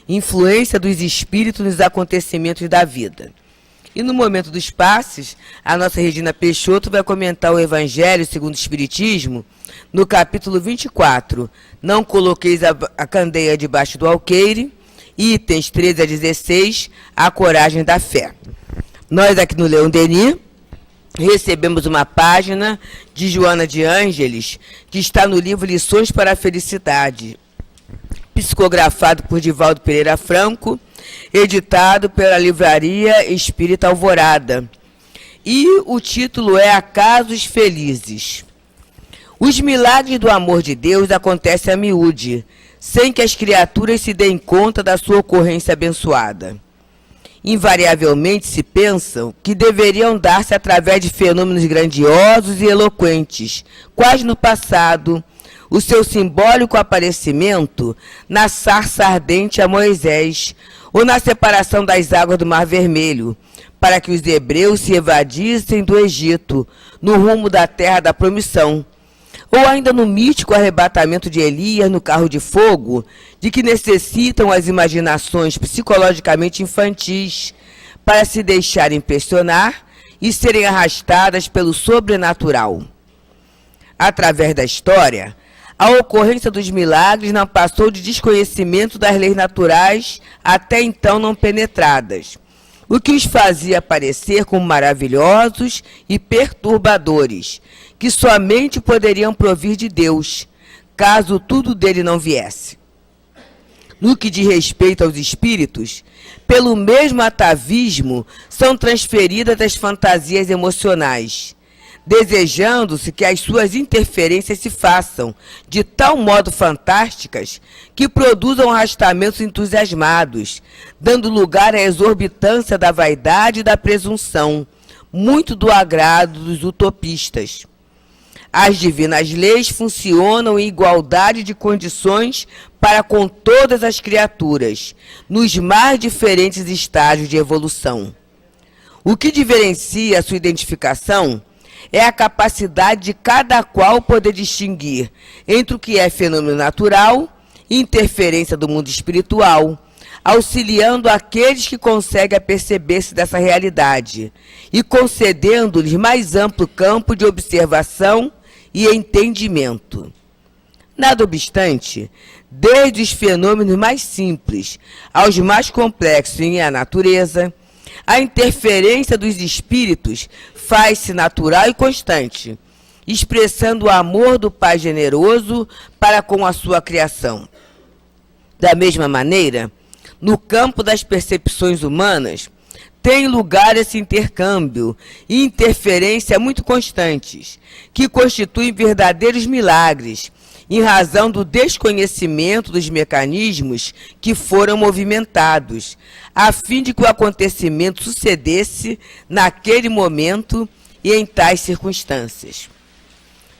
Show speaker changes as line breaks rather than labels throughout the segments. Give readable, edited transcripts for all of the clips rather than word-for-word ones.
influência dos espíritos nos acontecimentos da vida. E no momento dos passes, a nossa Regina Peixoto vai comentar o Evangelho segundo o Espiritismo, no capítulo 24. Não coloqueis a candeia debaixo do alqueire, itens 13 a 16, a coragem da fé. Nós aqui no Leon Denis recebemos uma página de Joana de Ângeles, que está no livro Lições para a Felicidade, psicografado por Divaldo Pereira Franco, editado pela Livraria Espírita Alvorada. E o título é Acasos Felizes. Os milagres do amor de Deus acontecem a miúde, sem que as criaturas se deem conta da sua ocorrência abençoada. Invariavelmente se pensam que deveriam dar-se através de fenômenos grandiosos e eloquentes, quais no passado, o seu simbólico aparecimento na sarça ardente a Moisés, ou na separação das águas do Mar Vermelho, para que os hebreus se evadissem do Egito, no rumo da terra da promissão, ou ainda no mítico arrebatamento de Elias no carro de fogo, de que necessitam as imaginações psicologicamente infantis para se deixarem impressionar e serem arrastadas pelo sobrenatural. Através da história, a ocorrência dos milagres não passou de desconhecimento das leis naturais até então não penetradas, o que os fazia aparecer como maravilhosos e perturbadores, que somente poderiam provir de Deus, caso tudo dele não viesse. No que diz respeito aos espíritos, pelo mesmo atavismo são transferidas as fantasias emocionais, desejando-se que as suas interferências se façam de tal modo fantásticas que produzam arrastamentos entusiasmados, dando lugar à exorbitância da vaidade e da presunção, muito do agrado dos utopistas. As divinas leis funcionam em igualdade de condições para com todas as criaturas, nos mais diferentes estágios de evolução. O que diferencia a sua identificação é a capacidade de cada qual poder distinguir entre o que é fenômeno natural e interferência do mundo espiritual, auxiliando aqueles que conseguem aperceber-se dessa realidade e concedendo-lhes mais amplo campo de observação e entendimento. Nada obstante, desde os fenômenos mais simples aos mais complexos em a natureza, a interferência dos espíritos faz-se natural e constante, expressando o amor do Pai generoso para com a sua criação. Da mesma maneira, no campo das percepções humanas, tem lugar esse intercâmbio e interferência muito constantes, que constituem verdadeiros milagres, em razão do desconhecimento dos mecanismos que foram movimentados, a fim de que o acontecimento sucedesse naquele momento e em tais circunstâncias.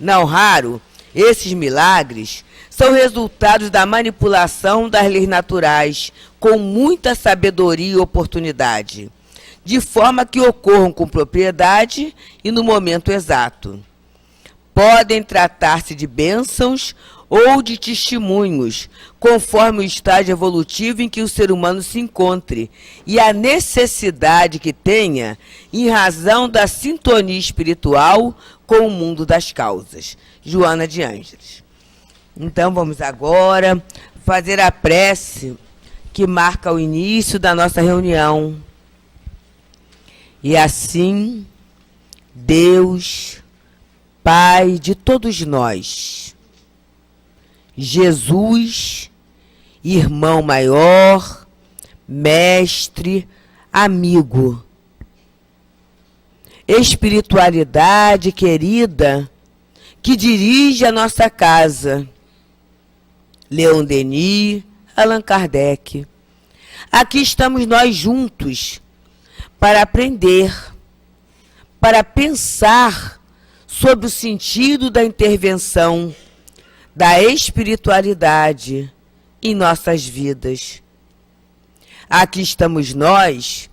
Não raro, esses milagres são resultados da manipulação das leis naturais, com muita sabedoria e oportunidade, de forma que ocorram com propriedade e no momento exato. Podem tratar-se de bênçãos ou de testemunhos, conforme o estágio evolutivo em que o ser humano se encontre e a necessidade que tenha em razão da sintonia espiritual com o mundo das causas. Joana de Ângeles. Então vamos agora fazer a prece que marca o início da nossa reunião. E assim, Deus, Pai de todos nós, Jesus, irmão maior, mestre, amigo, espiritualidade querida que dirige a nossa casa, Leon Denis, Allan Kardec. Aqui estamos nós juntos para aprender, para pensar sobre o sentido da intervenção da espiritualidade em nossas vidas. Aqui estamos nós,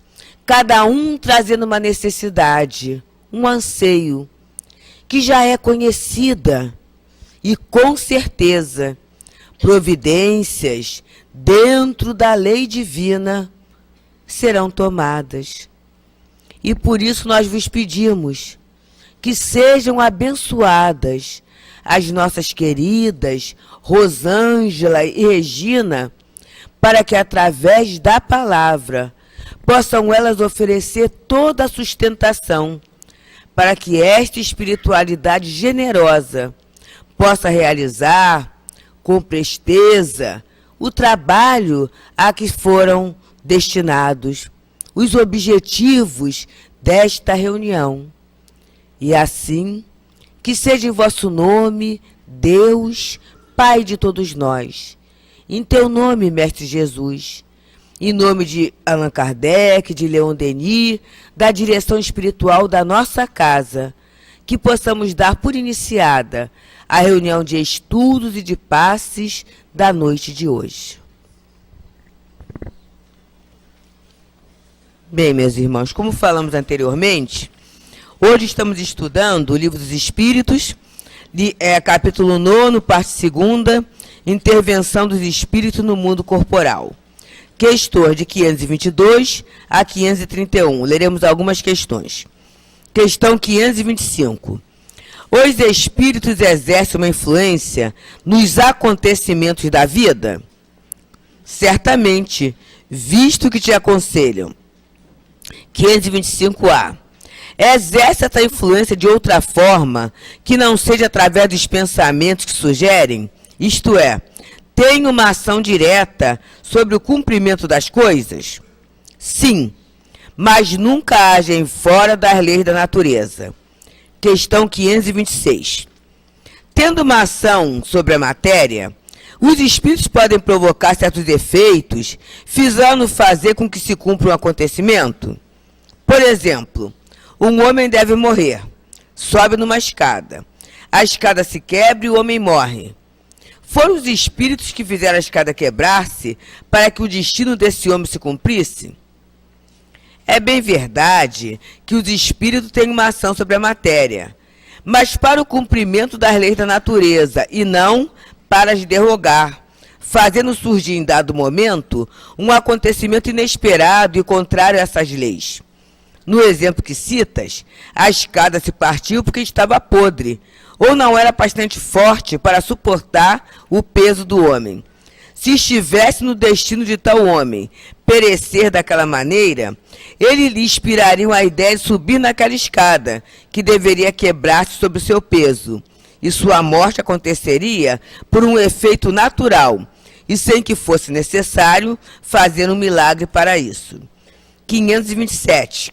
cada um trazendo uma necessidade, um anseio, que já é conhecida e, com certeza, providências dentro da lei divina, serão tomadas. E por isso nós vos pedimos que sejam abençoadas as nossas queridas Rosângela e Regina, para que através da palavra possam elas oferecer toda a sustentação, para que esta espiritualidade generosa possa realizar com presteza o trabalho a que foram destinados, os objetivos desta reunião. E assim, que seja em vosso nome, Deus, Pai de todos nós, em teu nome, Mestre Jesus, em nome de Allan Kardec, de Leon Denis, da direção espiritual da nossa casa, que possamos dar por iniciada a reunião de estudos e de passes da noite de hoje. Bem, meus irmãos, como falamos anteriormente, hoje estamos estudando o Livro dos Espíritos, capítulo 9, parte 2, Intervenção dos Espíritos no Mundo Corporal. Questões de 522 a 531. Leremos algumas questões. Questão 525. Os espíritos exercem uma influência nos acontecimentos da vida? Certamente, visto que te aconselham. 525A. Exerce essa influência de outra forma que não seja através dos pensamentos que sugerem? Isto é, tem uma ação direta sobre o cumprimento das coisas? Sim, mas nunca agem fora das leis da natureza. Questão 526. Tendo uma ação sobre a matéria, os espíritos podem provocar certos efeitos, visando fazer com que se cumpra um acontecimento? Por exemplo, um homem deve morrer, sobe numa escada. A escada se quebra e o homem morre. Foram os espíritos que fizeram a escada quebrar-se para que o destino desse homem se cumprisse? É bem verdade que os espíritos têm uma ação sobre a matéria, mas para o cumprimento das leis da natureza e não para as derrogar, fazendo surgir em dado momento um acontecimento inesperado e contrário a essas leis. No exemplo que citas, a escada se partiu porque estava podre, ou não era bastante forte para suportar o peso do homem. Se estivesse no destino de tal homem perecer daquela maneira, ele lhe inspiraria a ideia de subir naquela escada, que deveria quebrar-se sob o seu peso, e sua morte aconteceria por um efeito natural, e sem que fosse necessário fazer um milagre para isso. 527.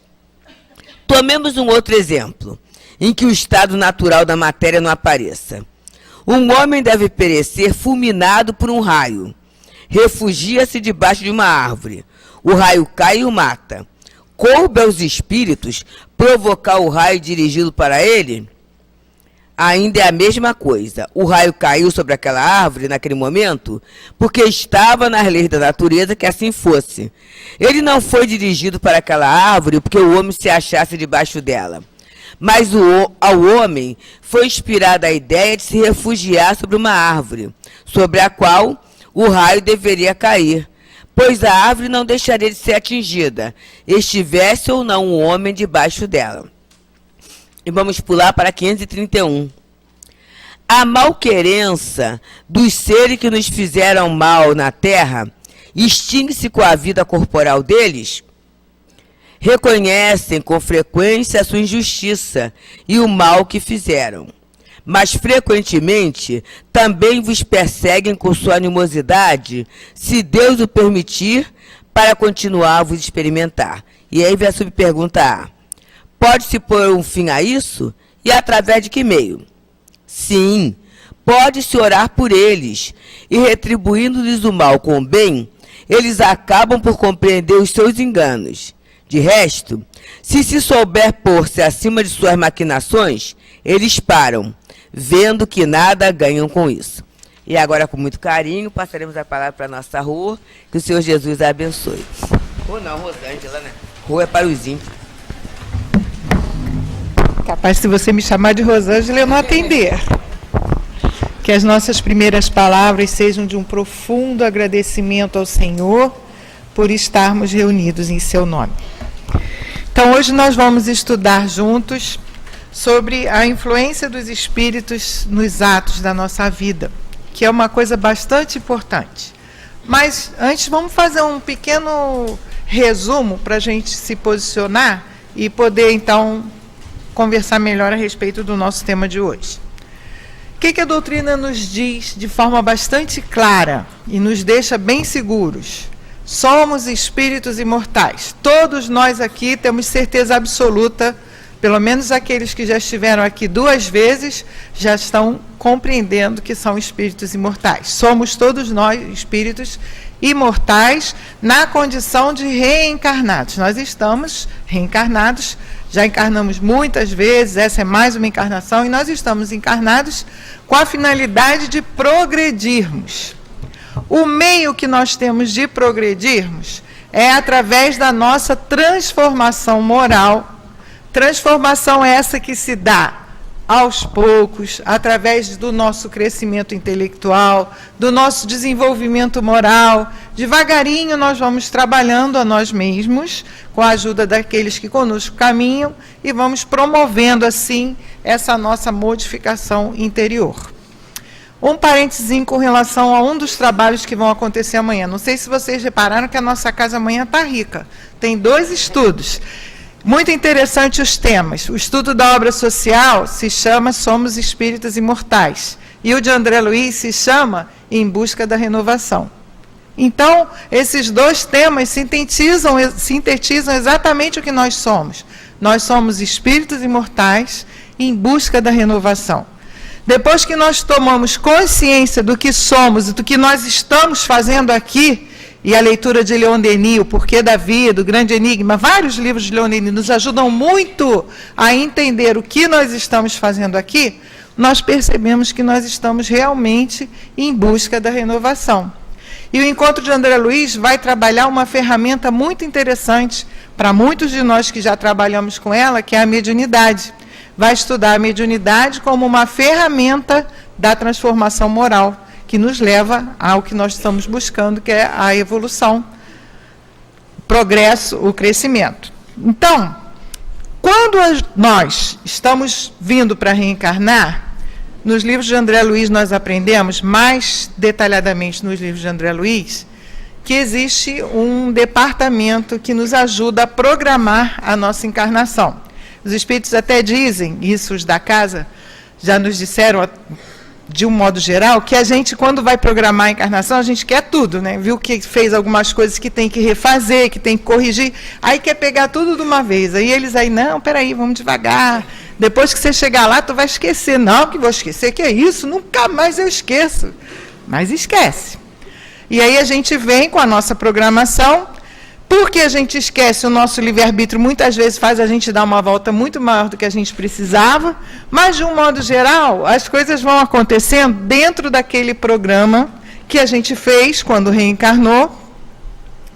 Tomemos um outro exemplo, em que o estado natural da matéria não apareça. Um homem deve perecer fulminado por um raio. Refugia-se debaixo de uma árvore. O raio cai e o mata. Coube aos espíritos provocar o raio dirigido para ele? Ainda é a mesma coisa. O raio caiu sobre aquela árvore naquele momento porque estava nas leis da natureza que assim fosse. Ele não foi dirigido para aquela árvore porque o homem se achasse debaixo dela. Mas ao homem foi inspirada a ideia de se refugiar sobre uma árvore, sobre a qual o raio deveria cair, pois a árvore não deixaria de ser atingida, estivesse ou não o homem debaixo dela. E vamos pular para 531. A malquerença dos seres que nos fizeram mal na terra extingue-se com a vida corporal deles? Reconhecem com frequência a sua injustiça e o mal que fizeram, mas frequentemente também vos perseguem com sua animosidade, se Deus o permitir, para continuar a vos experimentar. E aí vem a subpergunta A. Pode-se pôr um fim a isso? E através de que meio? Sim, pode-se orar por eles, e retribuindo-lhes o mal com o bem, eles acabam por compreender os seus enganos. De resto, se souber pôr-se acima de suas maquinações, eles param, vendo que nada ganham com isso. E agora, com muito carinho, passaremos a palavra para a nossa Rô, que o Senhor Jesus a abençoe. Rô não, Rosângela, né? Rô é para os íntimos.
Capaz, se você me chamar de Rosângela, eu não atender. que as nossas primeiras palavras sejam de um profundo agradecimento ao Senhor por estarmos reunidos em seu nome. Então, hoje nós vamos estudar juntos sobre a influência dos espíritos nos atos da nossa vida, que é uma coisa bastante importante. Mas antes vamos fazer um pequeno resumo para a gente se posicionar e poder então conversar melhor a respeito do nosso tema de hoje. O que a doutrina nos diz de forma bastante clara e nos deixa bem seguros? Somos espíritos imortais. Todos nós aqui temos certeza absoluta, pelo menos aqueles que já estiveram aqui 2 vezes, já estão compreendendo que são espíritos imortais. Somos todos nós espíritos imortais na condição de reencarnados. Nós estamos reencarnados, já encarnamos muitas vezes, essa é mais uma encarnação, e nós estamos encarnados com a finalidade de progredirmos. O meio que nós temos de progredirmos é através da nossa transformação moral. Transformação essa que se dá aos poucos, através do nosso crescimento intelectual, do nosso desenvolvimento moral. Devagarinho nós vamos trabalhando a nós mesmos, com a ajuda daqueles que conosco caminham, e vamos promovendo assim essa nossa modificação interior. Um parênteses com relação a um dos trabalhos que vão acontecer amanhã. Não sei se vocês repararam que a nossa casa amanhã está rica. Tem 2 estudos. Muito interessante os temas. O estudo da obra social se chama Somos Espíritos Imortais. E o de André Luiz se chama Em Busca da Renovação. Então, esses 2 temas sintetizam exatamente o que nós somos. Nós somos espíritos imortais em busca da renovação. Depois que nós tomamos consciência do que somos e do que nós estamos fazendo aqui, e a leitura de Leon Denis, O Porquê da Vida, O Grande Enigma, vários livros de Leon Denis nos ajudam muito a entender o que nós estamos fazendo aqui, nós percebemos que nós estamos realmente em busca da renovação. E o encontro de André Luiz vai trabalhar uma ferramenta muito interessante para muitos de nós que já trabalhamos com ela, que é a mediunidade. Vai estudar a mediunidade como uma ferramenta da transformação moral, que nos leva ao que nós estamos buscando, que é a evolução, o progresso, o crescimento. Então, quando nós estamos vindo para reencarnar, nos livros de André Luiz nós aprendemos, mais detalhadamente nos livros de André Luiz, que existe um departamento que nos ajuda a programar a nossa encarnação. Os espíritos até dizem, isso os da casa já nos disseram, de um modo geral, que a gente, quando vai programar a encarnação, a gente quer tudo, né? Viu que fez algumas coisas que tem que refazer, que tem que corrigir, aí quer pegar tudo de uma vez. Aí eles não, peraí, vamos devagar. Depois que você chegar lá, tu vai esquecer. Não, que vou esquecer, que é isso? Nunca mais eu esqueço. Mas esquece. E aí a gente vem com a nossa programação. Porque a gente esquece, o nosso livre-arbítrio muitas vezes faz a gente dar uma volta muito maior do que a gente precisava, mas, de um modo geral, as coisas vão acontecendo dentro daquele programa que a gente fez quando reencarnou,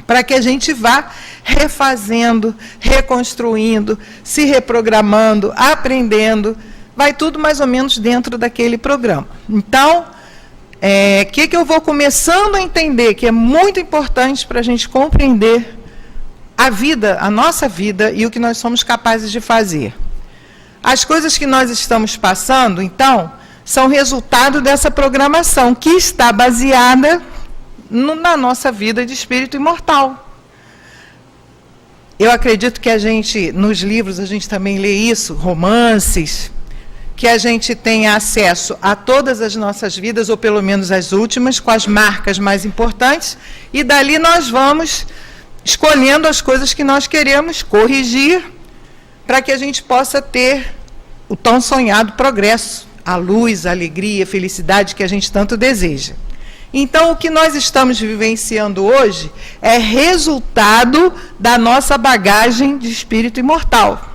para que a gente vá refazendo, reconstruindo, se reprogramando, aprendendo, vai tudo mais ou menos dentro daquele programa. Então, que eu vou começando a entender que é muito importante para a gente compreender a vida, a nossa vida e o que nós somos capazes de fazer. As coisas que nós estamos passando, então, são resultado dessa programação que está baseada na nossa vida de espírito imortal. Eu acredito que a gente, nos livros, a gente também lê isso, romances, que a gente tenha acesso a todas as nossas vidas, ou pelo menos as últimas, com as marcas mais importantes, e dali nós vamos escolhendo as coisas que nós queremos corrigir, para que a gente possa ter o tão sonhado progresso, a luz, a alegria, a felicidade que a gente tanto deseja. Então, o que nós estamos vivenciando hoje é resultado da nossa bagagem de espírito imortal.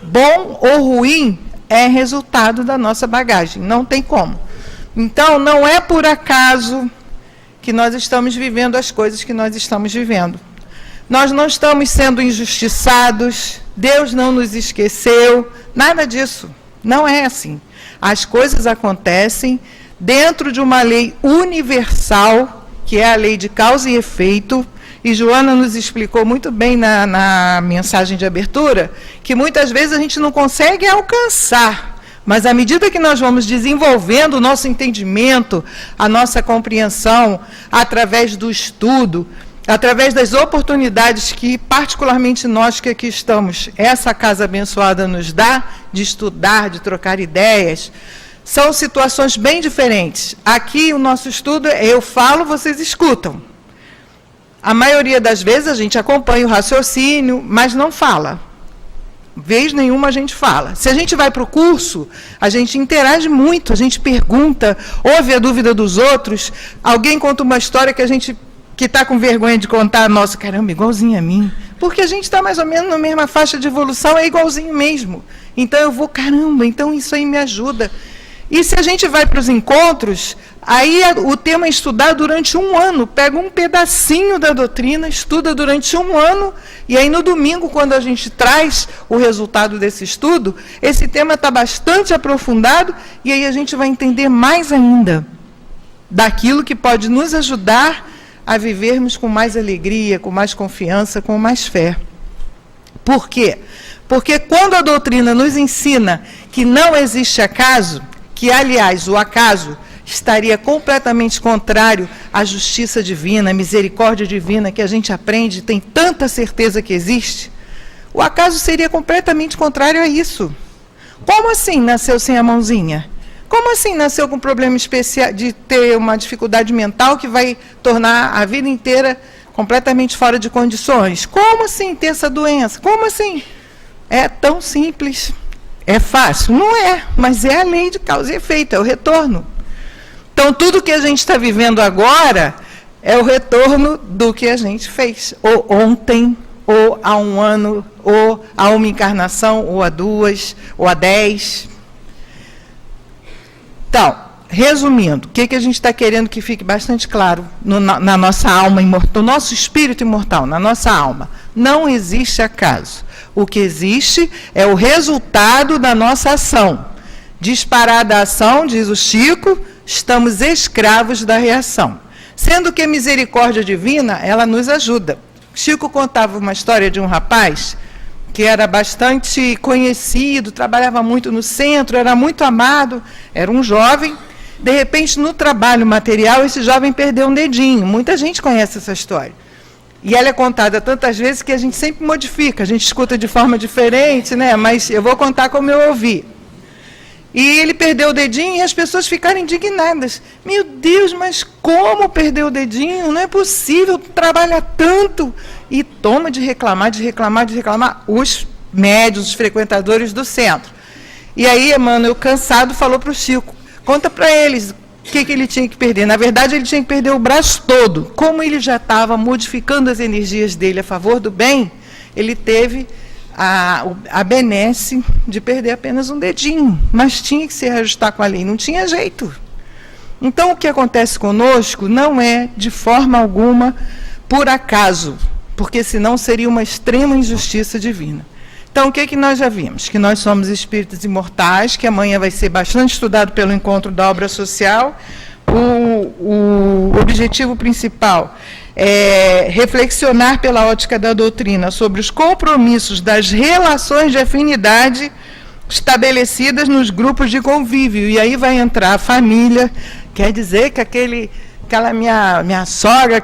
Bom ou ruim, é resultado da nossa bagagem, não tem como. Então, não é por acaso que nós estamos vivendo as coisas que nós estamos vivendo. Nós não estamos sendo injustiçados, Deus não nos esqueceu, nada disso. Não é assim. As coisas acontecem dentro de uma lei universal, que é a lei de causa e efeito. E Joana nos explicou muito bem na mensagem de abertura, que muitas vezes a gente não consegue alcançar, mas à medida que nós vamos desenvolvendo o nosso entendimento, a nossa compreensão, através do estudo, através das oportunidades que, particularmente nós que aqui estamos, essa casa abençoada nos dá, de estudar, de trocar ideias, são situações bem diferentes. Aqui o nosso estudo, eu falo, vocês escutam. A maioria das vezes a gente acompanha o raciocínio, mas não fala. Vez nenhuma a gente fala. Se a gente vai para o curso, a gente interage muito, a gente pergunta, ouve a dúvida dos outros, alguém conta uma história que a gente que está com vergonha de contar, nossa, caramba, igualzinho a mim. Porque a gente está mais ou menos na mesma faixa de evolução, é igualzinho mesmo. Então eu vou, caramba, então isso aí me ajuda. E se a gente vai para os encontros, aí o tema é estudar durante 1 ano, pega um pedacinho da doutrina, estuda durante 1 ano, e aí no domingo, quando a gente traz o resultado desse estudo, esse tema está bastante aprofundado, e aí a gente vai entender mais ainda daquilo que pode nos ajudar a vivermos com mais alegria, com mais confiança, com mais fé. Por quê? Porque quando a doutrina nos ensina que não existe acaso, que, aliás, o acaso estaria completamente contrário à justiça divina, à misericórdia divina, que a gente aprende, tem tanta certeza que existe, o acaso seria completamente contrário a isso. Como assim nasceu sem a mãozinha? Como assim nasceu com um problema especial de ter uma dificuldade mental que vai tornar a vida inteira completamente fora de condições? Como assim ter essa doença? Como assim? É tão simples. É fácil? Não é, mas é a lei de causa e efeito, é o retorno. Então, tudo que a gente está vivendo agora é o retorno do que a gente fez, ou ontem, ou há 1 ano, ou há 1 encarnação, ou há 2, ou há 10. Então, resumindo, o que a gente está querendo que fique bastante claro na nossa alma imortal, no nosso espírito imortal, na nossa alma? Não existe acaso. O que existe é o resultado da nossa ação. Disparada a ação, diz o Chico, estamos escravos da reação. Sendo que a misericórdia divina, ela nos ajuda. Chico contava uma história de um rapaz que era bastante conhecido, trabalhava muito no centro, era muito amado, era um jovem. De repente, no trabalho material, esse jovem perdeu um dedinho. Muita gente conhece essa história. E ela é contada tantas vezes que a gente sempre modifica, a gente escuta de forma diferente, né? Mas eu vou contar como eu ouvi. E ele perdeu o dedinho e as pessoas ficaram indignadas. Meu Deus, mas como perdeu o dedinho? Não é possível, trabalha tanto. E toma de reclamar, os médios, os frequentadores do centro. E aí, Emmanuel, cansado, falou para o Chico, conta para eles o que ele tinha que perder. Na verdade, ele tinha que perder o braço todo. Como ele já estava modificando as energias dele a favor do bem, ele teve a benesse de perder apenas um dedinho, mas tinha que se reajustar com a lei, não tinha jeito. Então, o que acontece conosco não é, de forma alguma, por acaso, porque senão seria uma extrema injustiça divina. Então, o que nós já vimos? Que nós somos espíritos imortais, que amanhã vai ser bastante estudado pelo encontro da obra social. O objetivo principal é reflexionar pela ótica da doutrina sobre os compromissos das relações de afinidade estabelecidas nos grupos de convívio. E aí vai entrar a família, quer dizer que aquela minha sogra,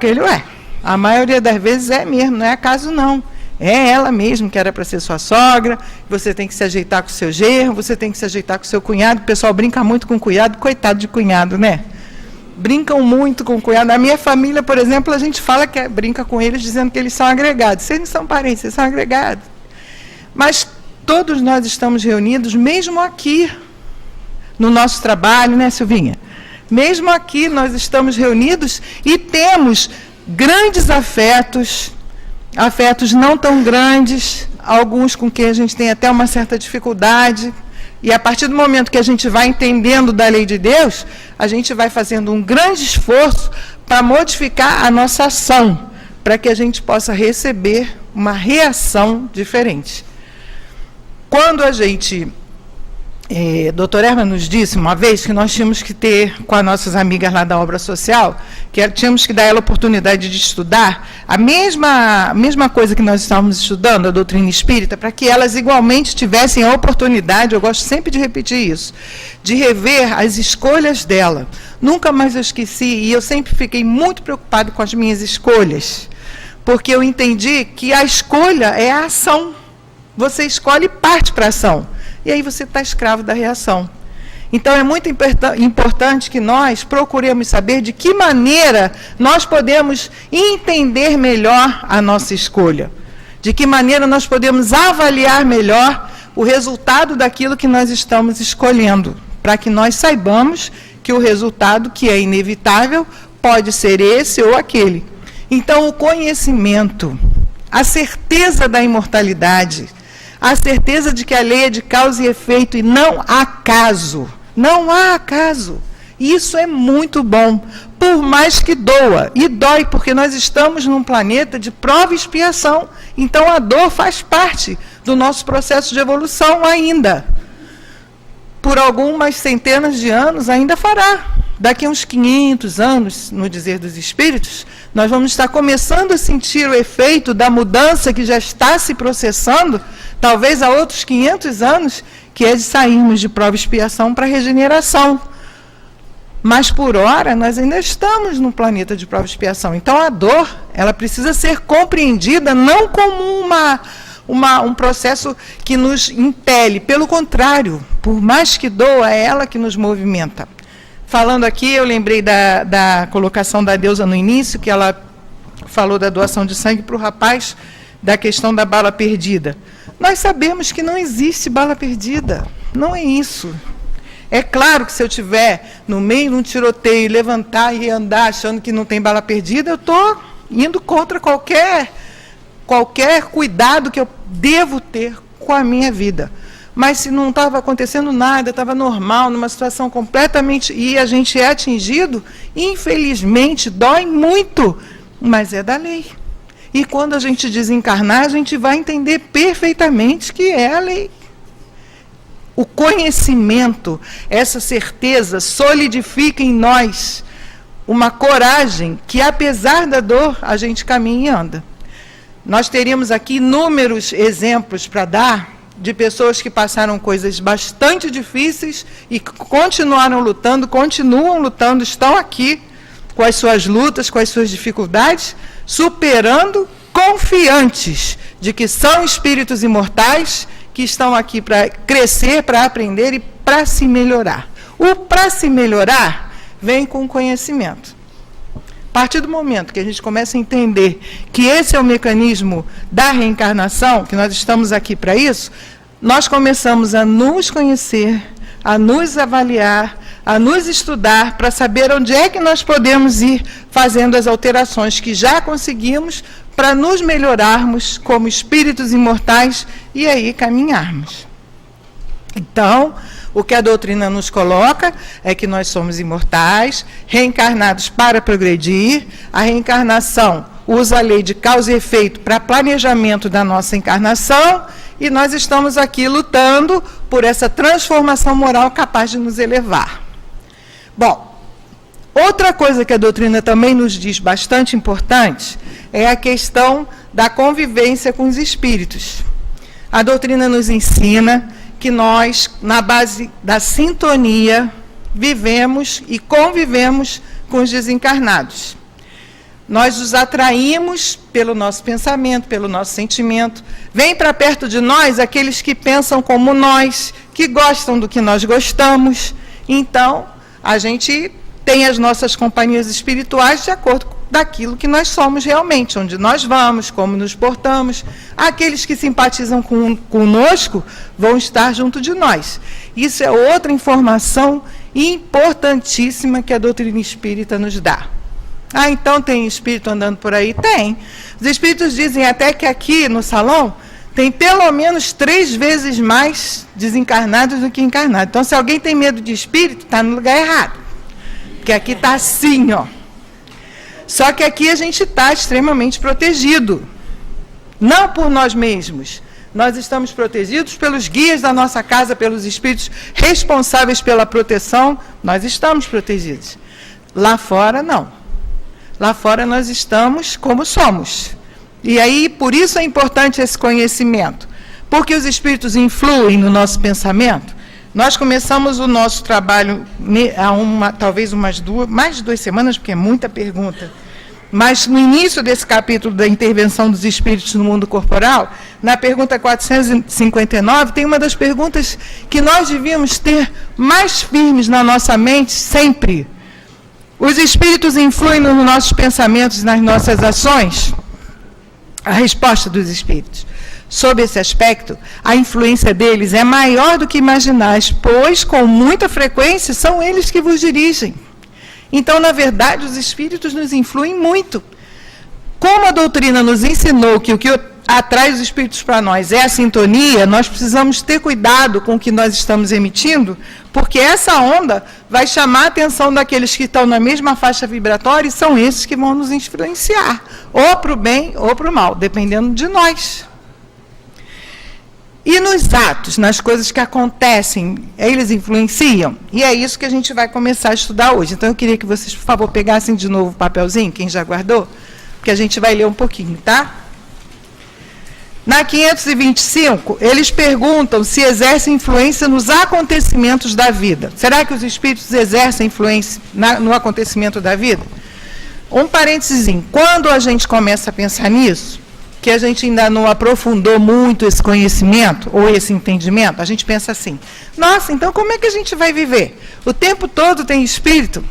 a maioria das vezes é mesmo, não é acaso não. É ela mesmo que era para ser sua sogra, você tem que se ajeitar com o seu genro, você tem que se ajeitar com o seu cunhado. O pessoal brinca muito com cunhado, coitado de cunhado, né? Brincam muito com cunhado. Na minha família, por exemplo, a gente fala que brinca com eles dizendo que eles são agregados. Vocês não são parentes, vocês são agregados. Mas todos nós estamos reunidos, mesmo aqui, no nosso trabalho, né, Silvinha? Mesmo aqui nós estamos reunidos e temos grandes afetos não tão grandes, alguns com quem a gente tem até uma certa dificuldade, e a partir do momento que a gente vai entendendo da lei de Deus, a gente vai fazendo um grande esforço para modificar a nossa ação, para que a gente possa receber uma reação diferente. Quando a gente Doutor Erma nos disse uma vez que nós tínhamos que ter, com as nossas amigas lá da obra social, que tínhamos que dar a ela a oportunidade de estudar a mesma coisa que nós estávamos estudando, a doutrina espírita, para que elas igualmente tivessem a oportunidade, eu gosto sempre de repetir isso, de rever as escolhas dela. Nunca mais eu esqueci, e eu sempre fiquei muito preocupado com as minhas escolhas, porque eu entendi que a escolha é a ação. Você escolhe e parte para a ação. E aí você está escravo da reação. Então, é muito importante que nós procuremos saber de que maneira nós podemos entender melhor a nossa escolha. De que maneira nós podemos avaliar melhor o resultado daquilo que nós estamos escolhendo. Para que nós saibamos que o resultado, que é inevitável, pode ser esse ou aquele. Então, o conhecimento, a certeza da imortalidade, a certeza de que a lei é de causa e efeito e não há acaso. Não há acaso. Isso é muito bom, por mais que doa. E dói, porque nós estamos num planeta de prova e expiação. Então, a dor faz parte do nosso processo de evolução ainda. Por algumas centenas de anos ainda fará. Daqui a uns 500 anos, no dizer dos espíritos, nós vamos estar começando a sentir o efeito da mudança que já está se processando, talvez há outros 500 anos, que é de sairmos de prova e expiação para regeneração. Mas, por hora, nós ainda estamos no planeta de prova e expiação. Então, a dor, ela precisa ser compreendida não como um processo que nos impele. Pelo contrário, por mais que doa, é ela que nos movimenta. Falando aqui, eu lembrei da colocação da Deusa no início, que ela falou da doação de sangue para o rapaz, da questão da bala perdida. Nós sabemos que não existe bala perdida. Não é isso. É claro que se eu estiver no meio de um tiroteio, levantar e andar achando que não tem bala perdida, eu estou indo contra qualquer cuidado que eu devo ter com a minha vida. Mas se não estava acontecendo nada, estava normal, numa situação completamente... E a gente é atingido, infelizmente, dói muito, mas é da lei. E quando a gente desencarnar, a gente vai entender perfeitamente que é a lei. O conhecimento, essa certeza, solidifica em nós uma coragem que, apesar da dor, a gente caminha e anda. Nós teríamos aqui inúmeros exemplos para dar de pessoas que passaram coisas bastante difíceis e continuam lutando, estão aqui com as suas lutas, com as suas dificuldades, superando, confiantes de que são espíritos imortais, que estão aqui para crescer, para aprender e para se melhorar. O para se melhorar vem com conhecimento. A partir do momento que a gente começa a entender que esse é o mecanismo da reencarnação, que nós estamos aqui para isso, nós começamos a nos conhecer, a nos avaliar, a nos estudar, para saber onde é que nós podemos ir fazendo as alterações que já conseguimos, para nos melhorarmos como espíritos imortais e aí caminharmos. Então, o que a doutrina nos coloca é que nós somos imortais, reencarnados para progredir. A reencarnação usa a lei de causa e efeito para planejamento da nossa encarnação, e nós estamos aqui lutando por essa transformação moral capaz de nos elevar. Bom, outra coisa que a doutrina também nos diz bastante importante é a questão da convivência com os espíritos. A doutrina nos ensina que nós, na base da sintonia, vivemos e convivemos com os desencarnados. Nós os atraímos pelo nosso pensamento, pelo nosso sentimento. Vem para perto de nós aqueles que pensam como nós, que gostam do que nós gostamos. Então, a gente tem as nossas companhias espirituais de acordo com daquilo que nós somos realmente, onde nós vamos, como nos portamos. Aqueles que simpatizam conosco vão estar junto de nós. Isso é outra informação importantíssima que a doutrina espírita nos dá. Ah, então tem espírito andando por aí? Tem. Os espíritos dizem até que aqui no salão tem pelo menos 3 vezes mais desencarnados do que encarnados. Então, se alguém tem medo de espírito, está no lugar errado. Porque aqui está assim, ó. Só que aqui a gente está extremamente protegido. Não por nós mesmos, Nós estamos protegidos pelos guias da nossa casa, pelos espíritos responsáveis pela proteção, nós estamos protegidos. Lá fora, não. Lá fora nós estamos como somos. E aí, por isso é importante esse conhecimento. Porque os espíritos influem no nosso pensamento. Nós começamos o nosso trabalho há talvez mais de 2 semanas, porque é muita pergunta. Mas no início desse capítulo da intervenção dos espíritos no mundo corporal, na pergunta 459, tem uma das perguntas que nós devíamos ter mais firmes na nossa mente sempre. Os espíritos influem nos nossos pensamentos e nas nossas ações? A resposta dos espíritos sob esse aspecto, a influência deles é maior do que imaginais, pois com muita frequência são eles que vos dirigem. Então, na verdade, os espíritos nos influem muito. Como a doutrina nos ensinou que o que atrai os espíritos para nós é a sintonia, nós precisamos ter cuidado com o que nós estamos emitindo, porque essa onda vai chamar a atenção daqueles que estão na mesma faixa vibratória e são esses que vão nos influenciar, ou para o bem ou para o mal, dependendo de nós. E nos atos, nas coisas que acontecem, eles influenciam? E é isso que a gente vai começar a estudar hoje. Então, eu queria que vocês, por favor, pegassem de novo o papelzinho, quem já guardou, porque a gente vai ler um pouquinho, tá? Na 525, eles perguntam se exerce influência nos acontecimentos da vida. Será que os espíritos exercem influência no acontecimento da vida? Um parênteses, quando a gente começa a pensar nisso, que a gente ainda não aprofundou muito esse conhecimento, ou esse entendimento, a gente pensa assim, nossa, então como é que a gente vai viver? O tempo todo tem espírito?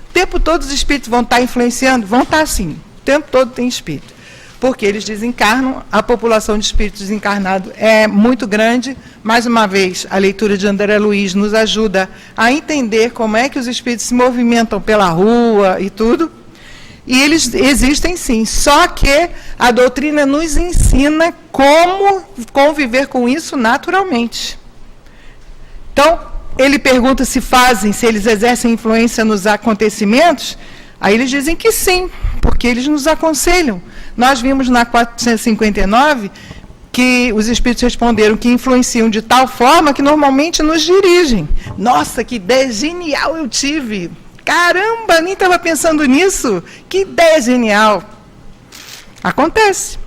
O tempo todo os espíritos vão estar influenciando? Vão estar sim, o tempo todo tem espírito. Porque eles desencarnam, a população de espíritos desencarnados é muito grande. Mais uma vez, a leitura de André Luiz nos ajuda a entender como é que os espíritos se movimentam pela rua e tudo. E eles existem sim, só que a doutrina nos ensina como conviver com isso naturalmente. Então, ele pergunta se eles exercem influência nos acontecimentos, aí eles dizem que sim, porque eles nos aconselham. Nós vimos na 459 que os espíritos responderam que influenciam de tal forma que normalmente nos dirigem. Nossa, que ideia genial eu tive! Caramba, nem estava pensando nisso. Que ideia genial. Acontece.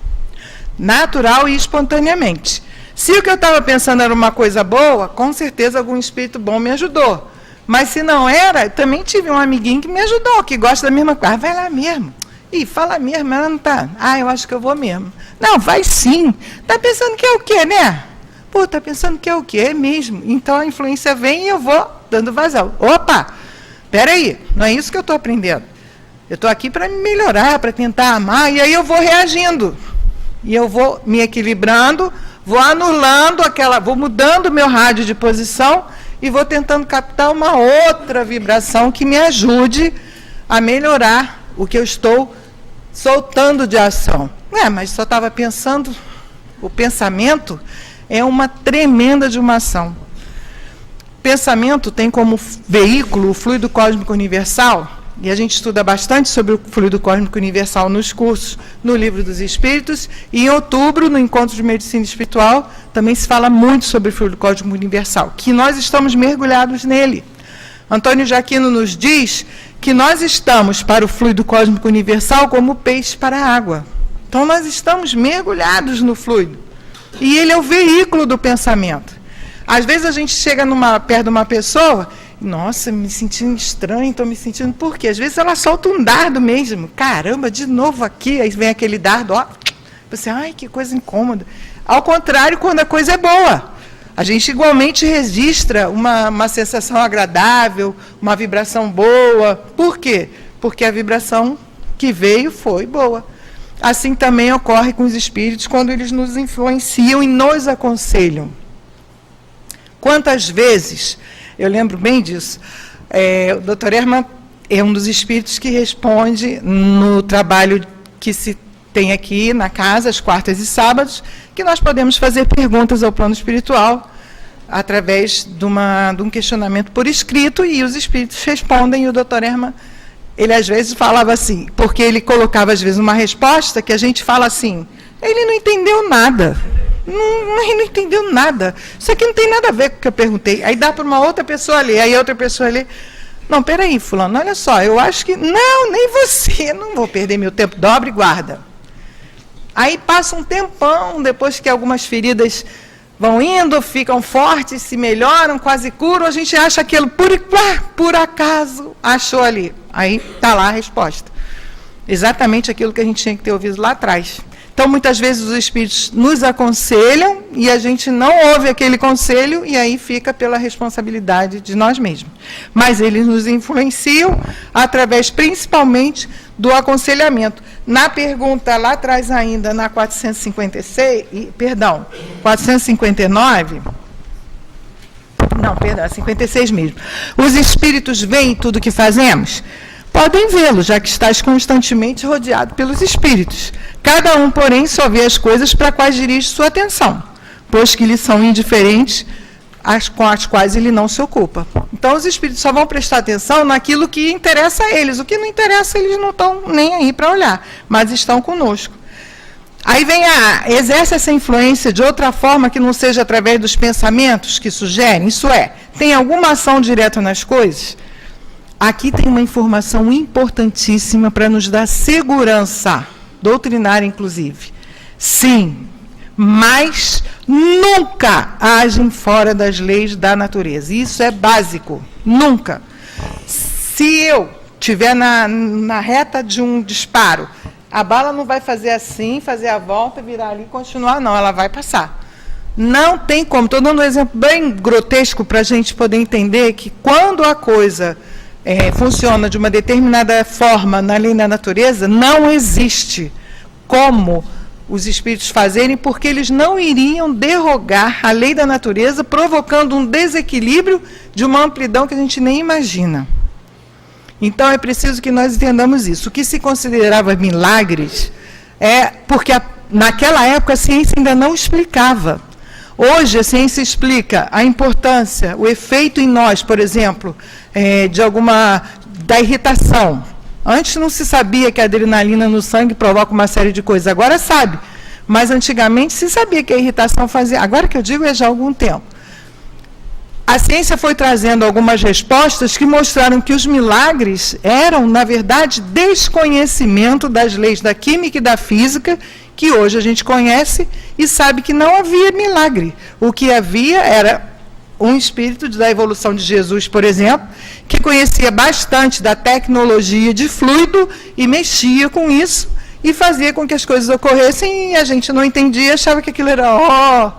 Natural e espontaneamente. Se o que eu estava pensando era uma coisa boa, com certeza algum espírito bom me ajudou. Mas se não era, eu também tive um amiguinho que me ajudou, que gosta da mesma coisa. Vai lá mesmo. Ih, fala mesmo, ela não está. Eu acho que eu vou mesmo. Não, vai sim. Está pensando que é o quê, né? Pô, está pensando que é o quê? É mesmo. Então a influência vem e eu vou dando vazão. Opa! Espera aí, não é isso que eu estou aprendendo. Eu estou aqui para me melhorar, para tentar amar, e aí eu vou reagindo. E eu vou me equilibrando, vou anulando vou mudando o meu rádio de posição e vou tentando captar uma outra vibração que me ajude a melhorar o que eu estou soltando de ação. Mas só estava pensando, o pensamento é uma tremenda de uma ação. Pensamento tem como veículo o fluido cósmico universal, e a gente estuda bastante sobre o fluido cósmico universal nos cursos, no Livro dos Espíritos, e em outubro, no Encontro de Medicina Espiritual, também se fala muito sobre o fluido cósmico universal, que nós estamos mergulhados nele. Antônio Jaquino nos diz que nós estamos para o fluido cósmico universal como peixe para a água. Então, nós estamos mergulhados no fluido, e ele é o veículo do pensamento. Às vezes a gente chega perto de uma pessoa, nossa, me sentindo estranho, estou me sentindo... Por quê? Às vezes ela solta um dardo mesmo. Caramba, de novo aqui. Aí vem aquele dardo, ó. Você, ai, que coisa incômoda. Ao contrário, quando a coisa é boa. A gente igualmente registra uma sensação agradável, uma vibração boa. Por quê? Porque a vibração que veio foi boa. Assim também ocorre com os espíritos quando eles nos influenciam e nos aconselham. Quantas vezes, eu lembro bem disso, o Dr. Herman é um dos espíritos que responde no trabalho que se tem aqui na casa, às quartas e sábados, que nós podemos fazer perguntas ao plano espiritual através de um questionamento por escrito, e os espíritos respondem, e o Dr. Herman, ele às vezes falava assim, porque ele colocava às vezes uma resposta que a gente fala assim, ele não entendeu nada. não entendeu nada. Isso aqui não tem nada a ver com o que eu perguntei. Aí dá para uma outra pessoa ler, aí outra pessoa lê. Não, peraí, fulano, olha só, eu acho que... Não, nem você, não vou perder meu tempo, dobra e guarda. Aí passa um tempão, depois que algumas feridas vão indo, ficam fortes, se melhoram, quase curam, a gente acha aquilo, por acaso, achou ali. Aí está lá a resposta. Exatamente aquilo que a gente tinha que ter ouvido lá atrás. Então, muitas vezes, os espíritos nos aconselham e a gente não ouve aquele conselho e aí fica pela responsabilidade de nós mesmos. Mas eles nos influenciam através, principalmente, do aconselhamento. Na pergunta lá atrás ainda, na 459, não, perdão, 56 mesmo. Os espíritos veem tudo o que fazemos? Podem vê-lo, já que estás constantemente rodeado pelos espíritos. Cada um, porém, só vê as coisas para quais dirige sua atenção, pois que lhe são indiferentes, com as quais ele não se ocupa. Então, os espíritos só vão prestar atenção naquilo que interessa a eles. O que não interessa, eles não estão nem aí para olhar, mas estão conosco. Aí vem exerce essa influência de outra forma que não seja através dos pensamentos que sugerem, isso é, tem alguma ação direta nas coisas? Aqui tem uma informação importantíssima para nos dar segurança, doutrinária inclusive. Sim, mas nunca agem fora das leis da natureza. Isso é básico, nunca. Se eu estiver na reta de um disparo, a bala não vai fazer assim, fazer a volta, virar ali e continuar, não, ela vai passar. Não tem como. Estou dando um exemplo bem grotesco para a gente poder entender que quando a coisa funciona de uma determinada forma na lei da natureza, não existe como os espíritos fazerem, porque eles não iriam derrogar a lei da natureza, provocando um desequilíbrio de uma amplidão que a gente nem imagina. Então, é preciso que nós entendamos isso. O que se considerava milagres é porque naquela época a ciência ainda não explicava. Hoje a ciência explica a importância, o efeito em nós, por exemplo, da irritação. Antes não se sabia que a adrenalina no sangue provoca uma série de coisas, agora sabe. Mas antigamente se sabia que a irritação fazia, agora que eu digo é já há algum tempo. A ciência foi trazendo algumas respostas que mostraram que os milagres eram, na verdade, desconhecimento das leis da química e da física, que hoje a gente conhece e sabe que não havia milagre. O que havia era um espírito da evolução de Jesus, por exemplo, que conhecia bastante da tecnologia de fluido e mexia com isso e fazia com que as coisas ocorressem e a gente não entendia, achava que aquilo era...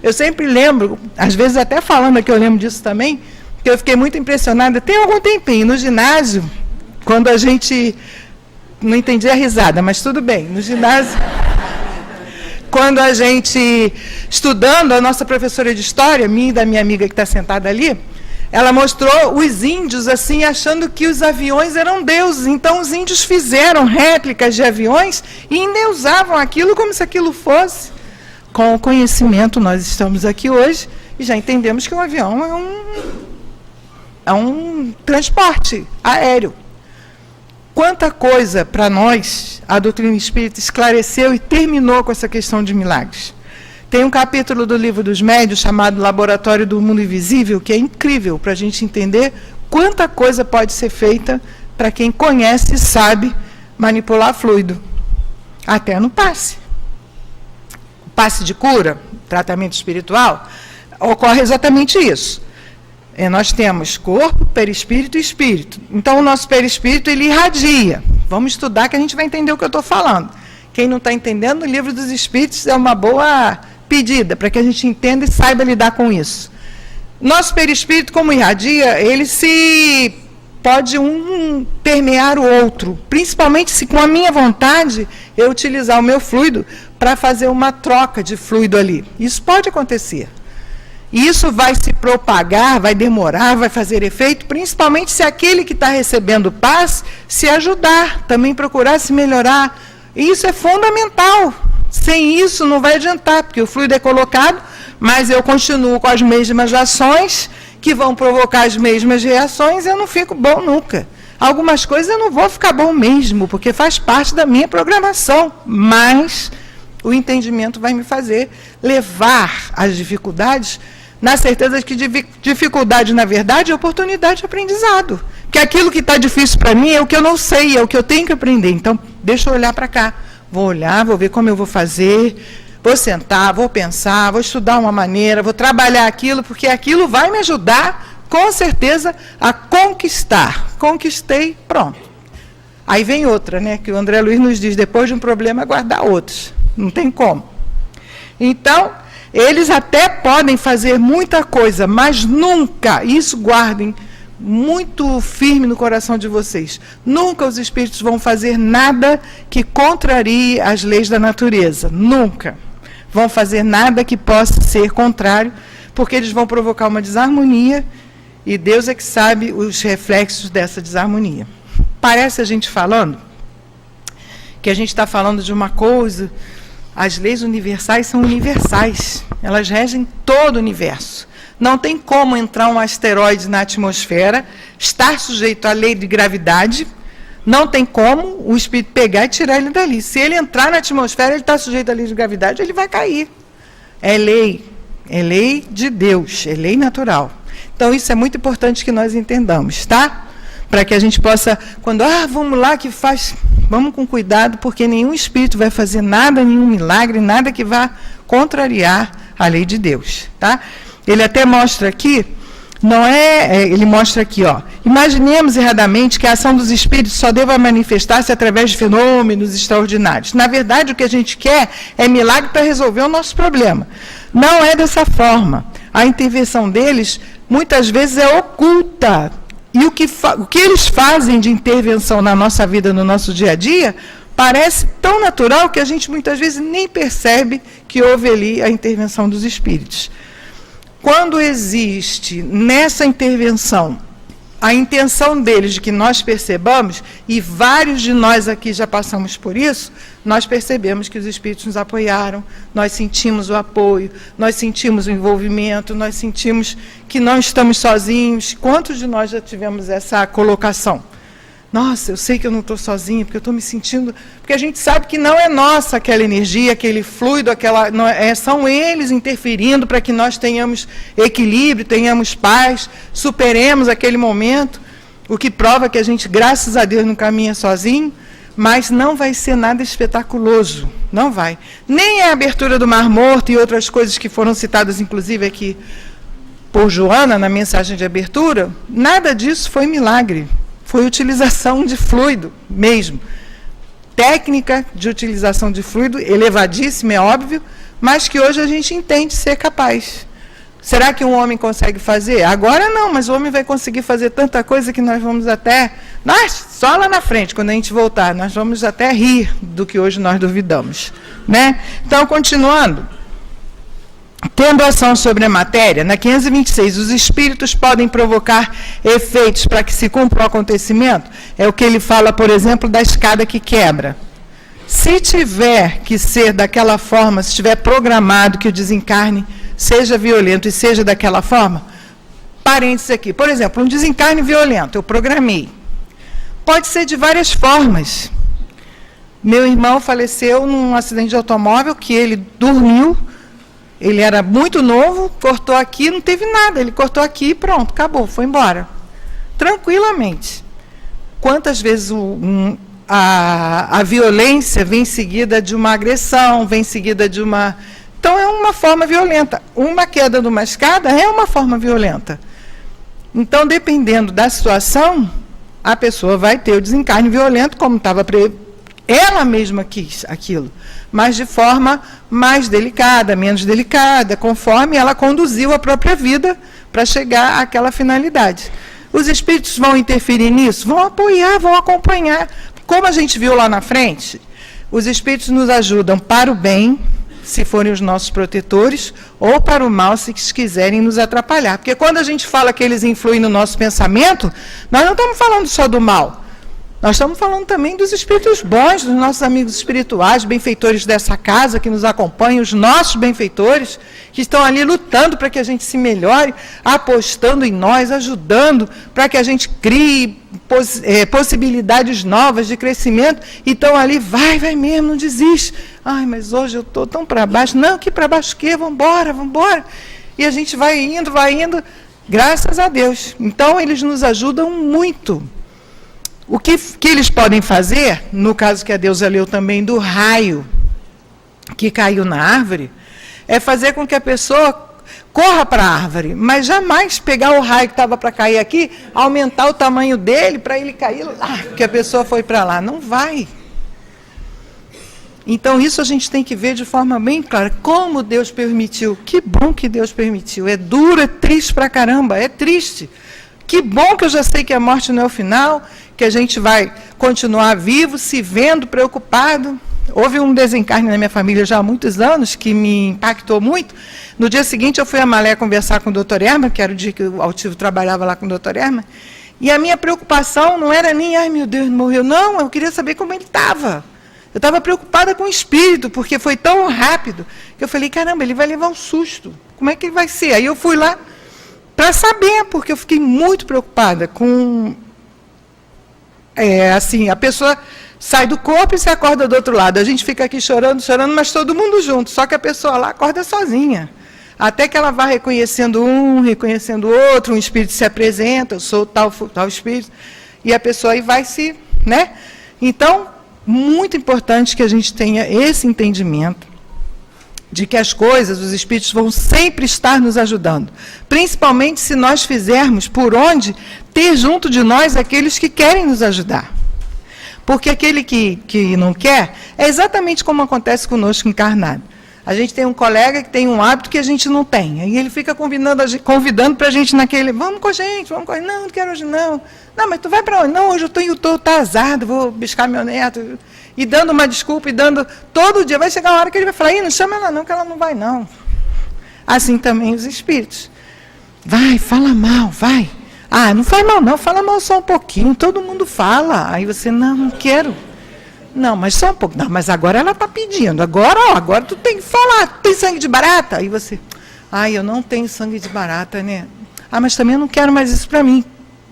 Eu sempre lembro, às vezes até falando aqui eu lembro disso também, que eu fiquei muito impressionada, tem algum tempinho, no ginásio, quando a gente... Não entendi a risada, mas tudo bem, no ginásio... Quando a gente, estudando, a nossa professora de história, minha e da minha amiga que está sentada ali, ela mostrou os índios assim, achando que os aviões eram deuses. Então, os índios fizeram réplicas de aviões e endeusavam aquilo como se aquilo fosse. Com o conhecimento, nós estamos aqui hoje e já entendemos que um avião é um transporte aéreo. Quanta coisa para nós a doutrina espírita esclareceu e terminou com essa questão de milagres. Tem um capítulo do Livro dos Médiuns chamado Laboratório do Mundo Invisível, que é incrível para a gente entender quanta coisa pode ser feita para quem conhece e sabe manipular fluido. Até no passe. O passe de cura, tratamento espiritual, ocorre exatamente isso. Nós temos corpo, perispírito e espírito. Então, o nosso perispírito, ele irradia. Vamos estudar que a gente vai entender o que eu estou falando. Quem não está entendendo, o Livro dos Espíritos é uma boa pedida, para que a gente entenda e saiba lidar com isso. Nosso perispírito, como irradia, ele pode permear o outro. Principalmente se, com a minha vontade, eu utilizar o meu fluido para fazer uma troca de fluido ali. Isso pode acontecer. E isso vai se propagar, vai demorar, vai fazer efeito, principalmente se aquele que está recebendo paz se ajudar, também procurar se melhorar. E isso é fundamental. Sem isso não vai adiantar, porque o fluido é colocado, mas eu continuo com as mesmas ações que vão provocar as mesmas reações e eu não fico bom nunca. Algumas coisas eu não vou ficar bom mesmo, porque faz parte da minha programação, mas O entendimento vai me fazer levar as dificuldades, na certeza de que dificuldade, na verdade, é oportunidade de aprendizado. Que aquilo que está difícil para mim é o que eu não sei, é o que eu tenho que aprender. Então, deixa eu olhar para cá. Vou olhar, vou ver como eu vou fazer, vou sentar, vou pensar, vou estudar uma maneira, vou trabalhar aquilo, porque aquilo vai me ajudar, com certeza, a conquistar. Conquistei, pronto. Aí vem outra, né, que o André Luiz nos diz, depois de um problema, guardar outros. Não tem como. Então, eles até podem fazer muita coisa, mas nunca, isso guardem muito firme no coração de vocês, nunca os espíritos vão fazer nada que contrarie as leis da natureza. Nunca vão fazer nada que possa ser contrário, porque eles vão provocar uma desarmonia, e Deus é que sabe os reflexos dessa desarmonia. Parece a gente falando que a gente está falando de uma coisa. As leis universais são universais, elas regem todo o universo. Não tem como entrar um asteroide na atmosfera, estar sujeito à lei de gravidade, não tem como o espírito pegar e tirar ele dali. Se ele entrar na atmosfera, ele está sujeito à lei de gravidade, ele vai cair. É lei de Deus, é lei natural. Então, isso é muito importante que nós entendamos, tá? Para que a gente possa, quando, vamos lá que faz, vamos com cuidado, porque nenhum espírito vai fazer nada, nenhum milagre, nada que vá contrariar a lei de Deus, tá? Ele até mostra aqui, ele mostra aqui, imaginemos erradamente que a ação dos espíritos só deva manifestar-se através de fenômenos extraordinários. Na verdade, o que a gente quer é milagre para resolver o nosso problema. Não é dessa forma. A intervenção deles, muitas vezes, é oculta. E o que eles fazem de intervenção na nossa vida, no nosso dia a dia, parece tão natural que a gente muitas vezes nem percebe que houve ali a intervenção dos espíritos. Quando existe nessa intervenção a intenção deles de que nós percebamos, e vários de nós aqui já passamos por isso, nós percebemos que os espíritos nos apoiaram, nós sentimos o apoio, nós sentimos o envolvimento, nós sentimos que não estamos sozinhos. Quantos de nós já tivemos essa colocação? Nossa, eu sei que eu não estou sozinha, porque eu estou me sentindo... Porque a gente sabe que não é nossa aquela energia, aquele fluido, são eles interferindo para que nós tenhamos equilíbrio, tenhamos paz, superemos aquele momento, o que prova que a gente, graças a Deus, não caminha sozinho, mas não vai ser nada espetaculoso, não vai. Nem a abertura do Mar Morto e outras coisas que foram citadas, inclusive, aqui por Joana, na mensagem de abertura, nada disso foi milagre. Foi utilização de fluido mesmo. Técnica de utilização de fluido elevadíssima, é óbvio, mas que hoje a gente entende ser capaz. Será que um homem consegue fazer? Agora não, mas o homem vai conseguir fazer tanta coisa que nós vamos até... só lá na frente, quando a gente voltar, nós vamos até rir do que hoje nós duvidamos, né? Então, continuando. Tendo ação sobre a matéria, na 526, os espíritos podem provocar efeitos para que se cumpra o acontecimento. É o que ele fala, por exemplo, da escada que quebra. Se tiver que ser daquela forma, se estiver programado que o desencarne seja violento e seja daquela forma, parênteses aqui, por exemplo, um desencarne violento, eu programei. Pode ser de várias formas. Meu irmão faleceu num acidente de automóvel que ele dormiu. Ele era muito novo, cortou aqui, não teve nada. Ele cortou aqui e pronto, acabou, foi embora. Tranquilamente. Quantas vezes a violência vem seguida de uma agressão, vem seguida de uma... Então, é uma forma violenta. Uma queda de uma escada é uma forma violenta. Então, dependendo da situação, a pessoa vai ter o desencarne violento, como estava ela mesma quis aquilo, mas de forma mais delicada, menos delicada, conforme ela conduziu a própria vida para chegar àquela finalidade. Os espíritos vão interferir nisso? Vão apoiar, vão acompanhar. Como a gente viu lá na frente, os espíritos nos ajudam para o bem, se forem os nossos protetores, ou para o mal, se quiserem nos atrapalhar. Porque quando a gente fala que eles influem no nosso pensamento, nós não estamos falando só do mal. Nós estamos falando também dos espíritos bons, dos nossos amigos espirituais, benfeitores dessa casa que nos acompanham, os nossos benfeitores, que estão ali lutando para que a gente se melhore, apostando em nós, ajudando para que a gente crie possibilidades novas de crescimento. E estão ali, vai mesmo, não desiste. Ai, mas hoje eu estou tão para baixo. Não, que para baixo o quê? Vamos embora. E a gente vai indo, graças a Deus. Então, eles nos ajudam muito. O que eles podem fazer, no caso que a Deusa leu também do raio que caiu na árvore, é fazer com que a pessoa corra para a árvore, mas jamais pegar o raio que estava para cair aqui, aumentar o tamanho dele para ele cair lá, porque a pessoa foi para lá. Não vai. Então, isso a gente tem que ver de forma bem clara. Como Deus permitiu. Que bom que Deus permitiu. É duro, é triste pra caramba, é triste. Que bom que eu já sei que a morte não é o final, que a gente vai continuar vivo, se vendo, preocupado. Houve um desencarne na minha família já há muitos anos, que me impactou muito. No dia seguinte, eu fui a Malé conversar com o Dr. Herman, que era o dia que o Altivo trabalhava lá com o Dr. Herman, e a minha preocupação não era nem, ai meu Deus, morreu. Não, eu queria saber como ele estava. Eu estava preocupada com o espírito, porque foi tão rápido, que eu falei, caramba, ele vai levar um susto. Como é que ele vai ser? Aí eu fui lá para saber, porque eu fiquei muito preocupada com... assim, a pessoa sai do corpo e se acorda do outro lado. A gente fica aqui chorando, mas todo mundo junto. Só que a pessoa lá acorda sozinha. Até que ela vá reconhecendo um, reconhecendo o outro, um espírito se apresenta, eu sou tal espírito, e a pessoa aí vai se... né? Então, muito importante que a gente tenha esse entendimento de que as coisas, os espíritos vão sempre estar nos ajudando. Principalmente se nós fizermos por onde ter junto de nós aqueles que querem nos ajudar. Porque aquele que não quer, é exatamente como acontece conosco encarnado. A gente tem um colega que tem um hábito que a gente não tem. Aí ele fica convidando para a gente naquele, vamos com a gente, não quero hoje não. Não, mas tu vai para onde? Não, hoje eu estou atrasado, vou buscar meu neto. E dando uma desculpa, e dando todo dia. Vai chegar uma hora que ele vai falar, não chama ela não, que ela não vai não. Assim também os espíritos. Vai, fala mal, vai. Ah, não faz mal não, fala mal só um pouquinho, todo mundo fala. Aí você, não quero. Não, mas só um pouco. Não, mas agora ela está pedindo. Agora tu tem que falar. Tu tem sangue de barata? Aí você, eu não tenho sangue de barata, né? Mas também eu não quero mais isso para mim.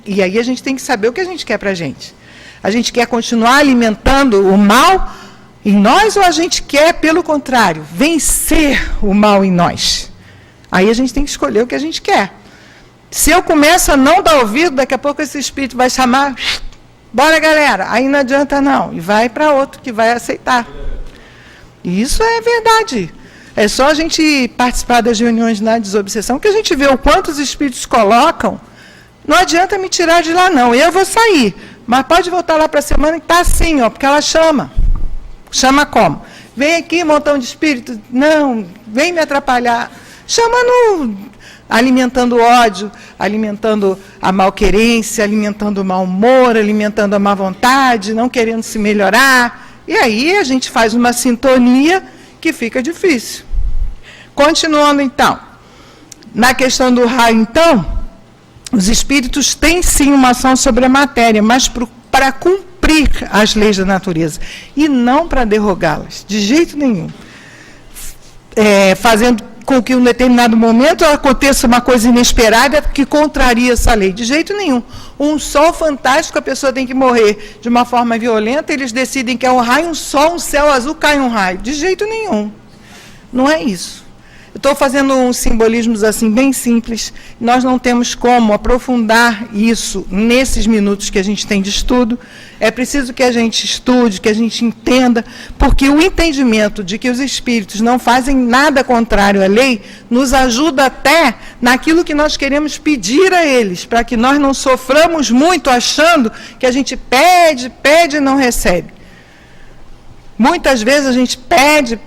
E aí a gente tem que saber o que a gente quer para a gente. A gente quer continuar alimentando o mal em nós ou a gente quer, pelo contrário, vencer o mal em nós? Aí a gente tem que escolher o que a gente quer. Se eu começo a não dar ouvido, daqui a pouco esse espírito vai chamar, bora galera, aí não adianta não, e vai para outro que vai aceitar. E isso é verdade. É só a gente participar das reuniões na desobsessão que a gente vê o quanto os espíritos colocam. Não adianta me tirar de lá não, eu vou sair. Mas pode voltar lá para a semana que está assim, porque ela chama. Chama como? Vem aqui, montão de espírito. Não, vem me atrapalhar. Chama alimentando ódio, alimentando a malquerência, alimentando o mau humor, alimentando a má vontade, não querendo se melhorar. E aí a gente faz uma sintonia que fica difícil. Continuando então. Na questão do raio, então... Os espíritos têm sim uma ação sobre a matéria, mas para cumprir as leis da natureza e não para derrogá-las, de jeito nenhum. Fazendo com que em um determinado momento aconteça uma coisa inesperada que contraria essa lei, de jeito nenhum. Um sol fantástico, a pessoa tem que morrer de uma forma violenta, eles decidem que é um raio, um sol, um céu azul, cai um raio, de jeito nenhum. Não é isso. Estou fazendo uns simbolismos assim bem simples. Nós não temos como aprofundar isso nesses minutos que a gente tem de estudo. É preciso que a gente estude, que a gente entenda, porque o entendimento de que os espíritos não fazem nada contrário à lei nos ajuda até naquilo que nós queremos pedir a eles, para que nós não soframos muito achando que a gente pede e não recebe. Muitas vezes a gente pede,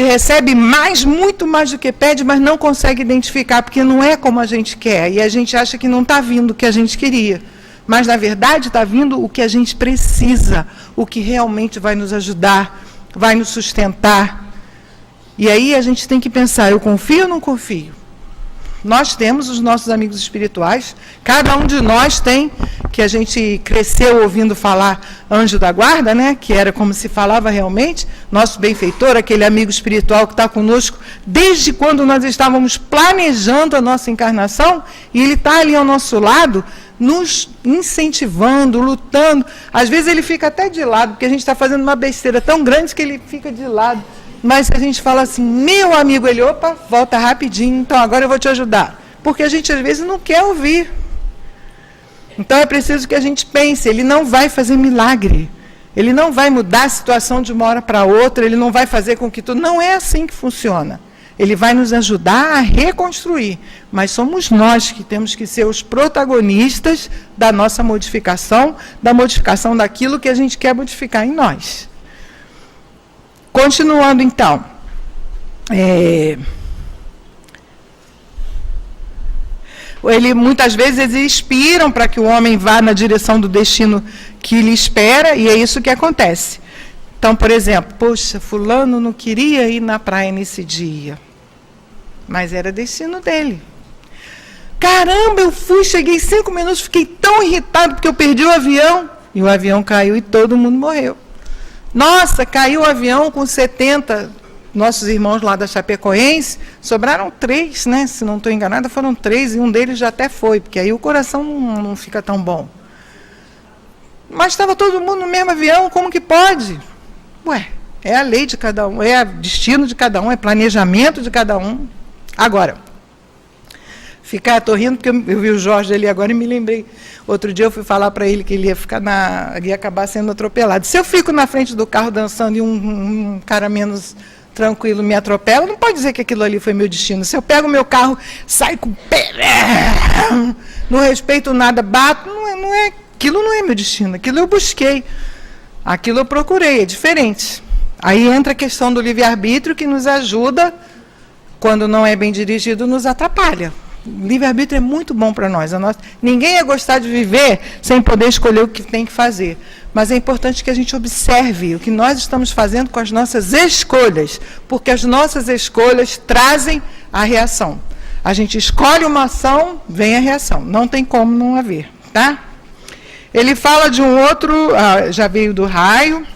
recebe mais, muito mais do que pede, mas não consegue identificar, porque não é como a gente quer. E a gente acha que não está vindo o que a gente queria. Mas, na verdade, está vindo o que a gente precisa, o que realmente vai nos ajudar, vai nos sustentar. E aí a gente tem que pensar, eu confio ou não confio? Nós temos os nossos amigos espirituais, cada um de nós tem, que a gente cresceu ouvindo falar anjo da guarda, né? Que era como se falava realmente, nosso benfeitor, aquele amigo espiritual que está conosco desde quando nós estávamos planejando a nossa encarnação, e ele está ali ao nosso lado, nos incentivando, lutando. Às vezes ele fica até de lado, porque a gente está fazendo uma besteira tão grande que ele fica de lado. Mas a gente fala assim, meu amigo, ele, opa, volta rapidinho, então agora eu vou te ajudar. Porque a gente às vezes não quer ouvir. Então é preciso que a gente pense, ele não vai fazer milagre. Ele não vai mudar a situação de uma hora para outra, ele não vai fazer com que tudo... Não é assim que funciona. Ele vai nos ajudar a reconstruir, mas somos nós que temos que ser os protagonistas da nossa modificação, da modificação daquilo que a gente quer modificar em nós. Continuando, então. Muitas vezes eles inspiram para que o homem vá na direção do destino que lhe espera, e é isso que acontece. Então, por exemplo, poxa, fulano não queria ir na praia nesse dia. Mas era destino dele. Caramba, eu fui, cheguei 5 minutos, fiquei tão irritado porque eu perdi o avião. E o avião caiu e todo mundo morreu. Nossa, caiu o avião com 70, nossos irmãos lá da Chapecoense, sobraram 3, né? Se não estou enganada, foram 3, e um deles já até foi, porque aí o coração não fica tão bom. Mas estava todo mundo no mesmo avião, como que pode? Ué, é a lei de cada um, é o destino de cada um, é planejamento de cada um. Agora, estou rindo porque eu vi o Jorge ali agora e me lembrei. Outro dia eu fui falar para ele que ele ia acabar sendo atropelado. Se eu fico na frente do carro dançando e um cara menos tranquilo me atropela, não pode dizer que aquilo ali foi meu destino. Se eu pego o meu carro, saio com o pé, não respeito nada, bato, aquilo não é meu destino, aquilo eu busquei, aquilo eu procurei, é diferente. Aí entra a questão do livre-arbítrio que nos ajuda, quando não é bem dirigido, nos atrapalha. O livre-arbítrio é muito bom para nós. Ninguém ia gostar de viver sem poder escolher o que tem que fazer. Mas é importante que a gente observe o que nós estamos fazendo com as nossas escolhas, porque as nossas escolhas trazem a reação. A gente escolhe uma ação, vem a reação. Não tem como não haver. Tá? Ele fala de um outro, já veio do raio.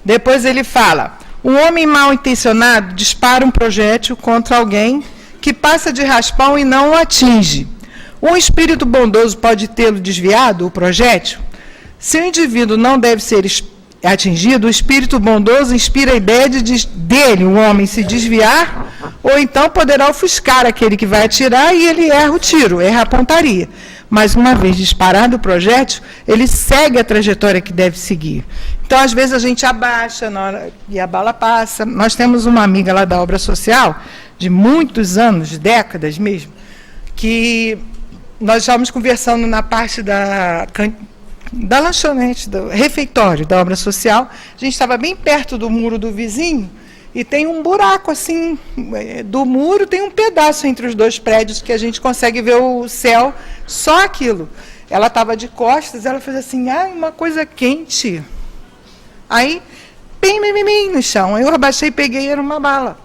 Depois ele fala, um homem mal intencionado dispara um projétil contra alguém que passa de raspão e não o atinge. Um espírito bondoso pode tê-lo desviado, o projétil? Se o indivíduo não deve ser atingido, o espírito bondoso inspira a ideia dele, o homem, se desviar, ou então poderá ofuscar aquele que vai atirar e ele erra o tiro, erra a pontaria. Mas uma vez disparado o projétil, ele segue a trajetória que deve seguir. Então, às vezes, a gente abaixa na hora, e a bala passa. Nós temos uma amiga lá da obra social, de muitos anos, de décadas mesmo, que nós estávamos conversando na parte da lanchonete, do refeitório da obra social. A gente estava bem perto do muro do vizinho, e tem um buraco assim, do muro tem um pedaço entre os dois prédios que a gente consegue ver o céu, só aquilo. Ela estava de costas, ela fez assim, uma coisa quente. Aí, bem no chão. Eu abaixei e peguei, era uma bala.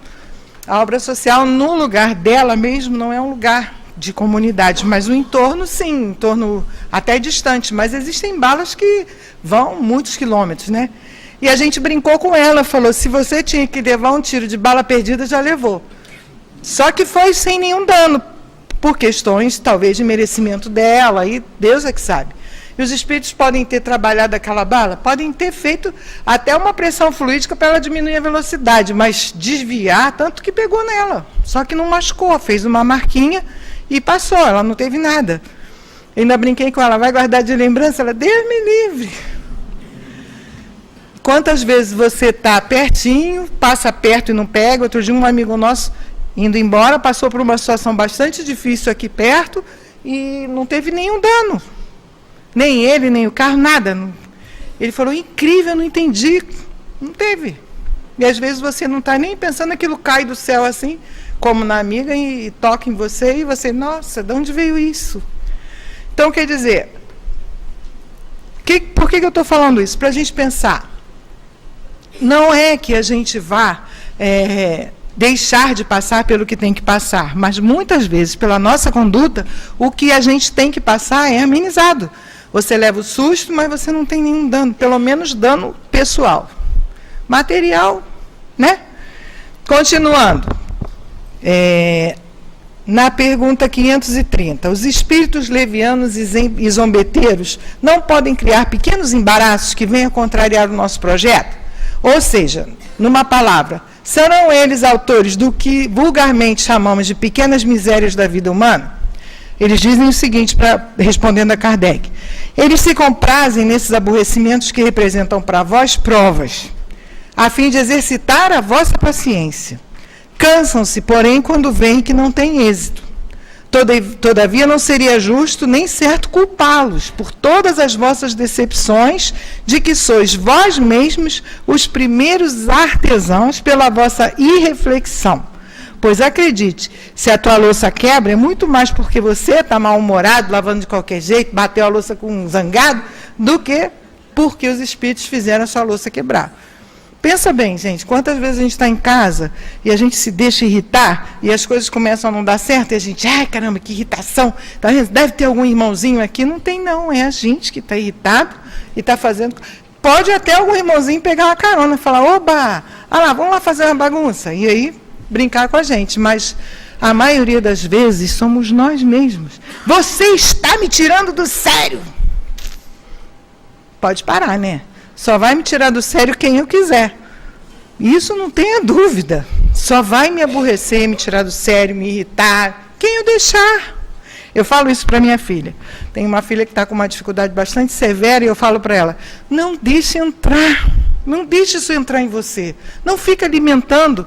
A obra social, no lugar dela mesmo, não é um lugar de comunidade, mas o entorno, sim, entorno até distante, mas existem balas que vão muitos quilômetros, né? E a gente brincou com ela, falou, se você tinha que levar um tiro de bala perdida, já levou. Só que foi sem nenhum dano, por questões, talvez, de merecimento dela, e Deus é que sabe. E os espíritos podem ter trabalhado aquela bala, podem ter feito até uma pressão fluídica para ela diminuir a velocidade, mas desviar, tanto que pegou nela. Só que não machucou, fez uma marquinha e passou, ela não teve nada. Ainda brinquei com ela, vai guardar de lembrança? Ela, Deus me livre. Quantas vezes você está pertinho, passa perto e não pega? Outro dia um amigo nosso, indo embora, passou por uma situação bastante difícil aqui perto e não teve nenhum dano. Nem ele, nem o carro, nada. Ele falou, incrível, eu não entendi. Não teve. E às vezes você não está nem pensando, aquilo cai do céu assim, como na amiga, e toca em você, e você, nossa, de onde veio isso? Então, quer dizer, por que eu estou falando isso? Para a gente pensar. Não é que a gente vá deixar de passar pelo que tem que passar, mas muitas vezes, pela nossa conduta, o que a gente tem que passar é amenizado. Você leva o susto, mas você não tem nenhum dano, pelo menos dano pessoal. Material, né? Continuando. Na pergunta 530, os espíritos levianos e zombeteiros não podem criar pequenos embaraços que venham contrariar o nosso projeto? Ou seja, numa palavra, serão eles autores do que vulgarmente chamamos de pequenas misérias da vida humana? Eles dizem o seguinte, respondendo a Kardec: eles se comprazem nesses aborrecimentos que representam para vós provas, a fim de exercitar a vossa paciência. Cansam-se, porém, quando veem que não tem êxito. Todavia, não seria justo nem certo culpá-los por todas as vossas decepções, de que sois vós mesmos os primeiros artesãos pela vossa irreflexão. Pois acredite, se a tua louça quebra, é muito mais porque você está mal-humorado, lavando de qualquer jeito, bateu a louça com um zangado, do que porque os espíritos fizeram a sua louça quebrar. Pensa bem, gente, quantas vezes a gente está em casa e a gente se deixa irritar e as coisas começam a não dar certo e a gente, ai caramba, que irritação, tá vendo? Deve ter algum irmãozinho aqui. Não tem não, é a gente que está irritado e está fazendo... Pode até algum irmãozinho pegar uma carona e falar, oba, lá, vamos lá fazer uma bagunça, e aí brincar com a gente, mas a maioria das vezes somos nós mesmos. Você está me tirando do sério. Pode parar, né? Só vai me tirar do sério quem eu quiser. Isso não tenha dúvida. Só vai me aborrecer, me tirar do sério, me irritar, quem eu deixar. Eu falo isso para minha filha. Tem uma filha que está com uma dificuldade bastante severa e eu falo para ela, não deixe entrar. Não deixe isso entrar em você. Não fica alimentando.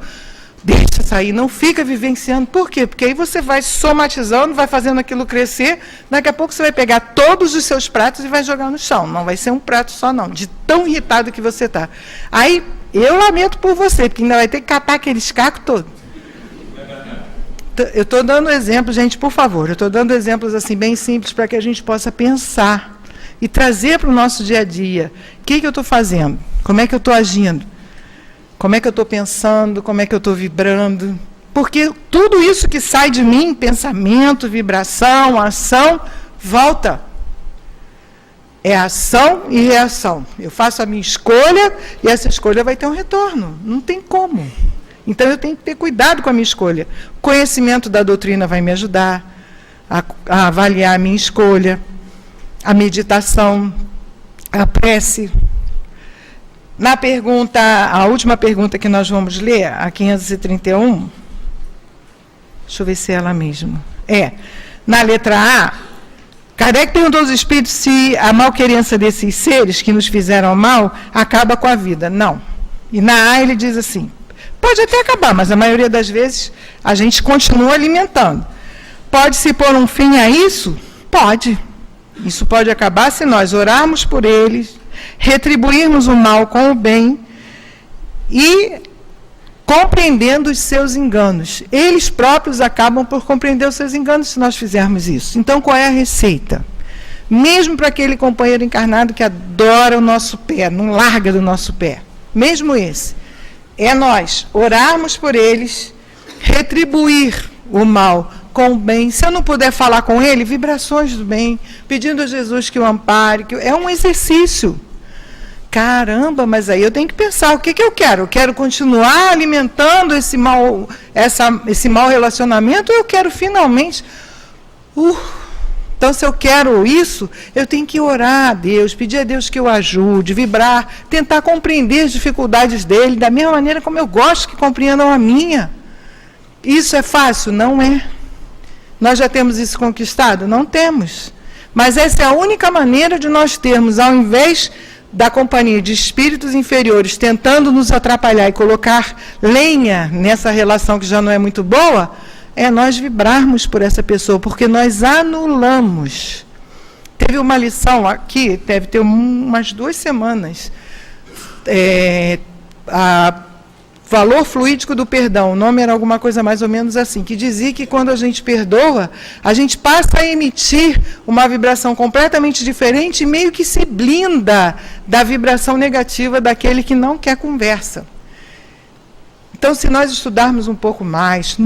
Deixa sair, não fica vivenciando. Por quê? Porque aí você vai somatizando, vai fazendo aquilo crescer, daqui a pouco você vai pegar todos os seus pratos e vai jogar no chão. Não vai ser um prato só, não, de tão irritado que você está. Aí, eu lamento por você, porque ainda vai ter que catar aqueles cacos todos. Eu estou dando exemplos, gente, por favor, eu estou dando exemplos assim, bem simples, para que a gente possa pensar e trazer para o nosso dia a dia. O que eu estou fazendo? Como é que eu estou agindo? Como é que eu estou pensando? Como é que eu estou vibrando? Porque tudo isso que sai de mim, pensamento, vibração, ação, volta. É ação e reação. Eu faço a minha escolha e essa escolha vai ter um retorno. Não tem como. Então, eu tenho que ter cuidado com a minha escolha. O conhecimento da doutrina vai me ajudar a avaliar a minha escolha. A meditação, a prece. Na pergunta, a última pergunta que nós vamos ler, a 531, deixa eu ver se é ela mesma. Na letra A, Kardec perguntou aos espíritos se a malquerença desses seres que nos fizeram mal acaba com a vida. Não. E na A ele diz assim, pode até acabar, mas a maioria das vezes a gente continua alimentando. Pode-se pôr um fim a isso? Pode. Isso pode acabar se nós orarmos por eles, retribuirmos o mal com o bem e compreendendo os seus enganos. Eles próprios acabam por compreender os seus enganos se nós fizermos isso. Então, qual é a receita? Mesmo para aquele companheiro encarnado que adora o nosso pé, não larga do nosso pé, mesmo esse, é nós orarmos por eles, retribuir o mal com o bem. Se eu não puder falar com ele, vibrações do bem, pedindo a Jesus que o ampare, é um exercício. Caramba, mas aí eu tenho que pensar, o que eu quero? Eu quero continuar alimentando esse mau relacionamento ou eu quero finalmente... Então, se eu quero isso, eu tenho que orar a Deus, pedir a Deus que o ajude, vibrar, tentar compreender as dificuldades dele, da mesma maneira como eu gosto que compreendam a minha. Isso é fácil? Não é. Nós já temos isso conquistado? Não temos. Mas essa é a única maneira de nós termos, ao invés da companhia de espíritos inferiores tentando nos atrapalhar e colocar lenha nessa relação que já não é muito boa, é nós vibrarmos por essa pessoa, porque nós anulamos. Teve uma lição aqui, deve ter umas 2 semanas, valor fluídico do perdão, o nome era alguma coisa mais ou menos assim, que dizia que quando a gente perdoa, a gente passa a emitir uma vibração completamente diferente e meio que se blinda da vibração negativa daquele que não quer conversa. Então, se nós estudarmos um pouco mais,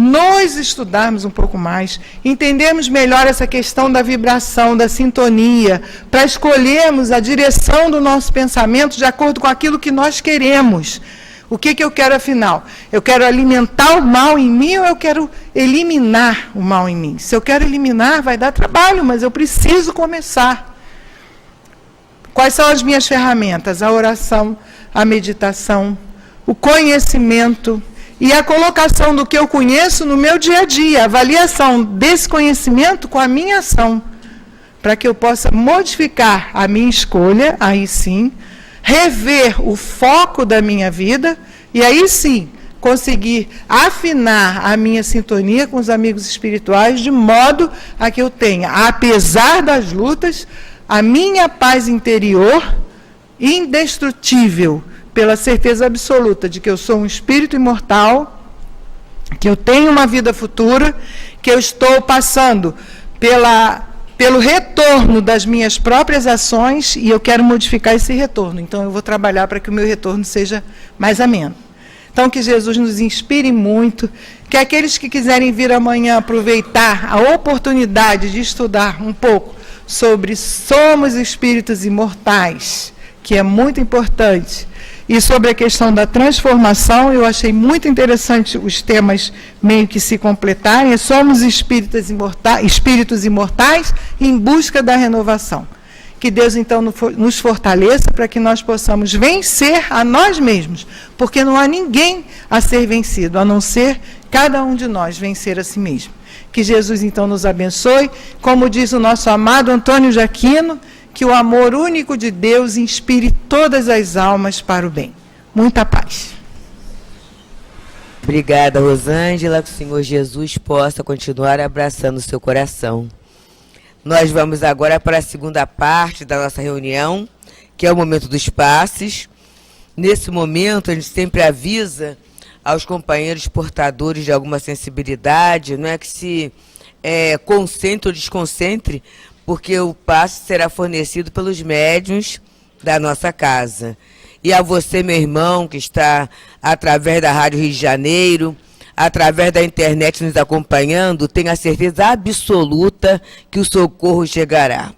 entendermos melhor essa questão da vibração, da sintonia, para escolhermos a direção do nosso pensamento de acordo com aquilo que nós queremos. O que eu quero, afinal? Eu quero alimentar o mal em mim ou eu quero eliminar o mal em mim? Se eu quero eliminar, vai dar trabalho, mas eu preciso começar. Quais são as minhas ferramentas? A oração, a meditação, o conhecimento e a colocação do que eu conheço no meu dia a dia, a avaliação desse conhecimento com a minha ação, para que eu possa modificar a minha escolha, aí sim, rever o foco da minha vida e aí sim conseguir afinar a minha sintonia com os amigos espirituais de modo a que eu tenha, apesar das lutas, a minha paz interior indestrutível, pela certeza absoluta de que eu sou um espírito imortal, que eu tenho uma vida futura, que eu estou passando pelo retorno das minhas próprias ações e eu quero modificar esse retorno. Então, eu vou trabalhar para que o meu retorno seja mais ameno. Então, que Jesus nos inspire muito, que aqueles que quiserem vir amanhã aproveitar a oportunidade de estudar um pouco sobre somos espíritos imortais, que é muito importante, e sobre a questão da transformação, eu achei muito interessante os temas meio que se completarem. Somos espíritos imortais em busca da renovação. Que Deus, então, nos fortaleça para que nós possamos vencer a nós mesmos, porque não há ninguém a ser vencido, a não ser cada um de nós vencer a si mesmo. Que Jesus, então, nos abençoe. Como diz o nosso amado Antônio de Aquino, que o amor único de Deus inspire todas as almas para o bem. Muita paz.
Obrigada, Rosângela, que o Senhor Jesus possa continuar abraçando o seu coração. Nós vamos agora para a segunda parte da nossa reunião, que é o momento dos passes. Nesse momento, a gente sempre avisa aos companheiros portadores de alguma sensibilidade, não é que se concentre ou desconcentre, porque o passe será fornecido pelos médiuns da nossa casa. E a você, meu irmão, que está através da Rádio Rio de Janeiro, através da internet nos acompanhando, tenha certeza absoluta que o socorro chegará.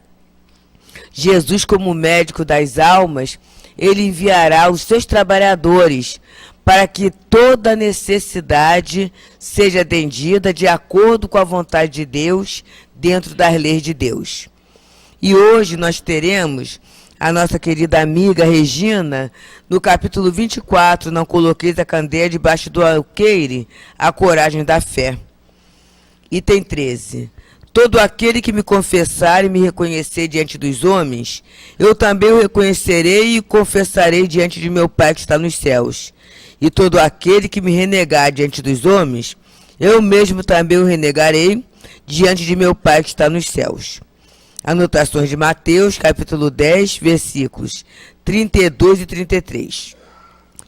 Jesus, como médico das almas, ele enviará os seus trabalhadores para que toda necessidade seja atendida de acordo com a vontade de Deus, dentro das leis de Deus. E hoje nós teremos a nossa querida amiga Regina, no capítulo 24, não coloqueis a candeia debaixo do alqueire, a coragem da fé. Item 13. Todo aquele que me confessar e me reconhecer diante dos homens, eu também o reconhecerei e confessarei diante de meu Pai que está nos céus. E todo aquele que me renegar diante dos homens, eu mesmo também o renegarei diante de meu Pai que está nos céus. Anotações de Mateus, capítulo 10, versículos 32 e 33.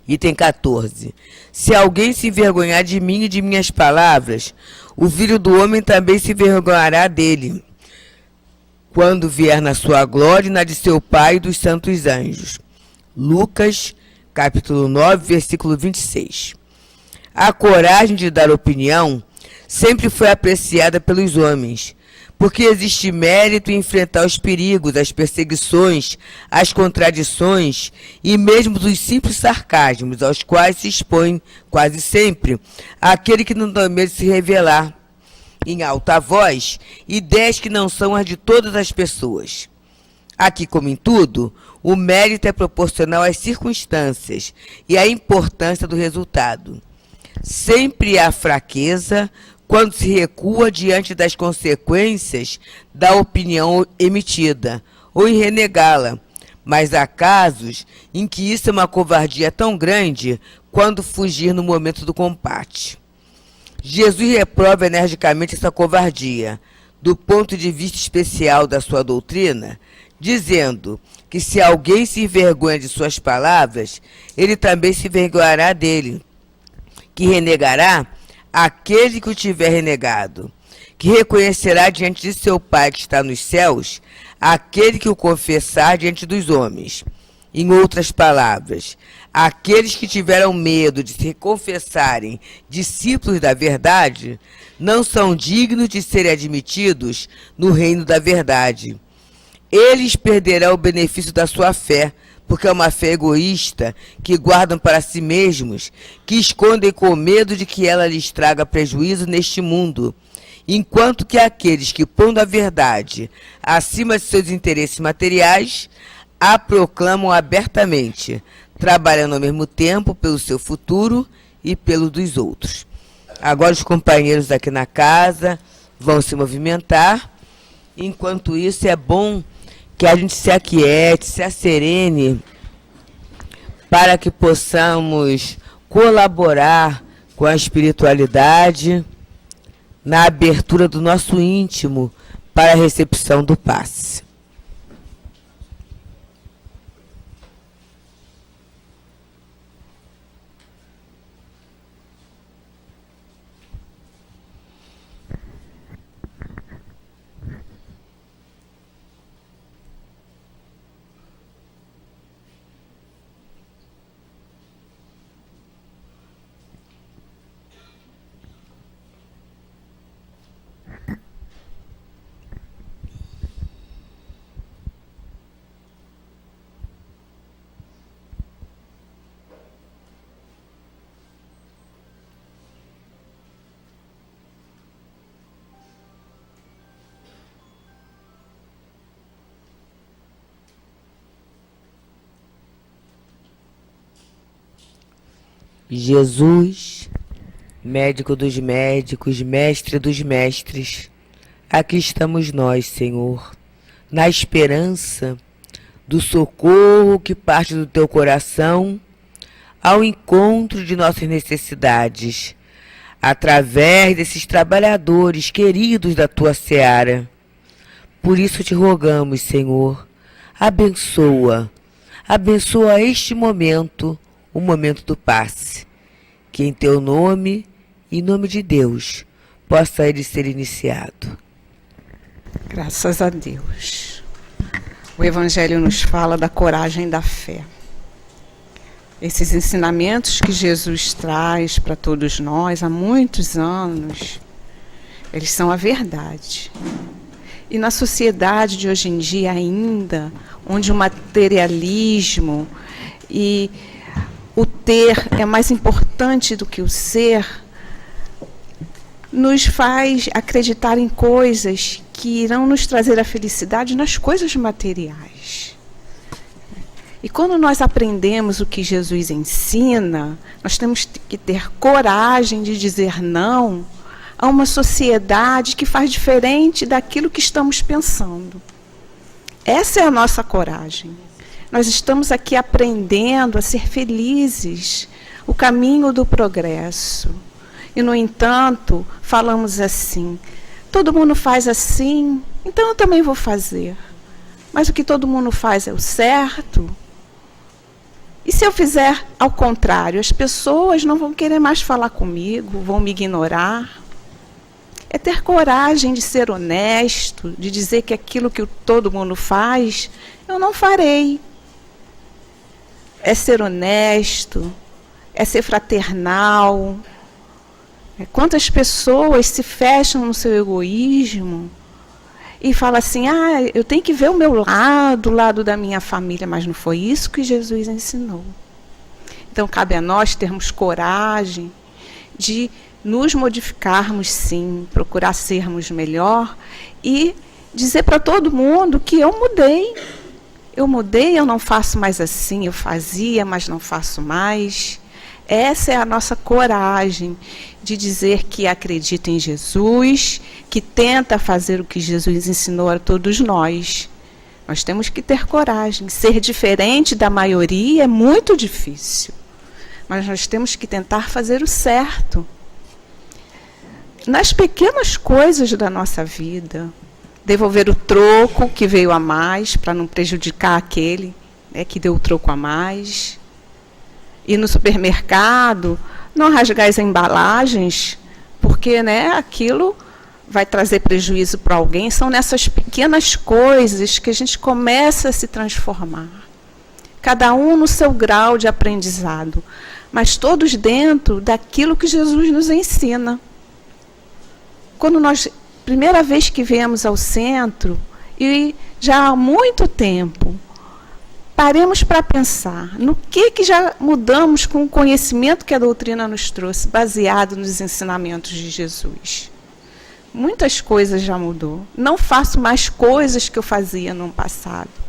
Item 14. Se alguém se envergonhar de mim e de minhas palavras, o Filho do Homem também se envergonhará dele, quando vier na sua glória e na de seu Pai e dos santos anjos. Lucas, capítulo 9, versículo 26. A coragem de dar opinião sempre foi apreciada pelos homens, porque existe mérito em enfrentar os perigos, as perseguições, as contradições e mesmo os simples sarcasmos aos quais se expõe quase sempre aquele que não tem medo de se revelar em alta voz ideias que não são as de todas as pessoas. Aqui, como em tudo, o mérito é proporcional às circunstâncias e à importância do resultado. Sempre há fraqueza quando se recua diante das consequências da opinião emitida, ou em renegá-la, mas há casos em que isso é uma covardia tão grande quando fugir no momento do combate. Jesus reprova energicamente essa covardia, do ponto de vista especial da sua doutrina, dizendo que se alguém se envergonha de suas palavras, ele também se envergonhará dele, que renegará aquele que o tiver renegado, que reconhecerá diante de seu Pai que está nos céus, aquele que o confessar diante dos homens. Em outras palavras, Aqueles que tiveram medo de se confessarem discípulos da verdade não são dignos de serem admitidos no reino da verdade. Eles perderão o benefício da sua fé, porque é uma fé egoísta, que guardam para si mesmos, que escondem com medo de que ela lhes traga prejuízo neste mundo, enquanto que aqueles que pondo a verdade acima de seus interesses materiais, a proclamam abertamente, trabalhando ao mesmo tempo pelo seu futuro e pelo dos outros. Agora os companheiros aqui na casa vão se movimentar. Enquanto isso, é bom que a gente se aquiete, se asserene, para que possamos colaborar com a espiritualidade na abertura do nosso íntimo para a recepção do passe. Jesus, médico dos médicos, mestre dos mestres, aqui estamos nós, Senhor, na esperança do socorro que parte do teu coração ao encontro de nossas necessidades, através desses trabalhadores queridos da tua seara. Por isso te rogamos, Senhor, abençoa este momento, o momento do passe, que em teu nome, em nome de Deus, possa ele ser iniciado.
Graças a Deus. O Evangelho nos fala da coragem da fé. Esses ensinamentos que Jesus traz para todos nós há muitos anos, eles são a verdade. E na sociedade de hoje em dia ainda, onde o materialismo e o ter é mais importante do que o ser, nos faz acreditar em coisas que irão nos trazer a felicidade nas coisas materiais. E quando nós aprendemos o que Jesus ensina, nós temos que ter coragem de dizer não a uma sociedade que faz diferente daquilo que estamos pensando. Essa é a nossa coragem. Nós estamos aqui aprendendo a ser felizes, o caminho do progresso. E, no entanto, falamos assim, todo mundo faz assim, então eu também vou fazer. Mas o que todo mundo faz é o certo? E se eu fizer ao contrário? As pessoas não vão querer mais falar comigo, vão me ignorar. É ter coragem de ser honesto, de dizer que aquilo que todo mundo faz, eu não farei. É ser honesto, é ser fraternal. Quantas pessoas se fecham no seu egoísmo e falam assim, eu tenho que ver o meu lado, o lado da minha família, mas não foi isso que Jesus ensinou. Então, cabe a nós termos coragem de nos modificarmos, sim, procurar sermos melhor e dizer para todo mundo que eu mudei. Eu mudei, eu não faço mais assim, eu fazia, mas não faço mais. Essa é a nossa coragem de dizer que acredita em Jesus, que tenta fazer o que Jesus ensinou a todos nós. Nós temos que ter coragem. Ser diferente da maioria é muito difícil, mas nós temos que tentar fazer o certo. Nas pequenas coisas da nossa vida, devolver o troco que veio a mais, para não prejudicar aquele que deu o troco a mais. Ir no supermercado, não rasgar as embalagens, porque aquilo vai trazer prejuízo para alguém. São nessas pequenas coisas que a gente começa a se transformar. cada um no seu grau de aprendizado, mas todos dentro daquilo que Jesus nos ensina. Quando nós, primeira vez que viemos ao centro, e já há muito tempo, paremos para pensar no que já mudamos com o conhecimento que a doutrina nos trouxe, baseado nos ensinamentos de Jesus. Muitas coisas já mudou. Não faço mais coisas que eu fazia no passado.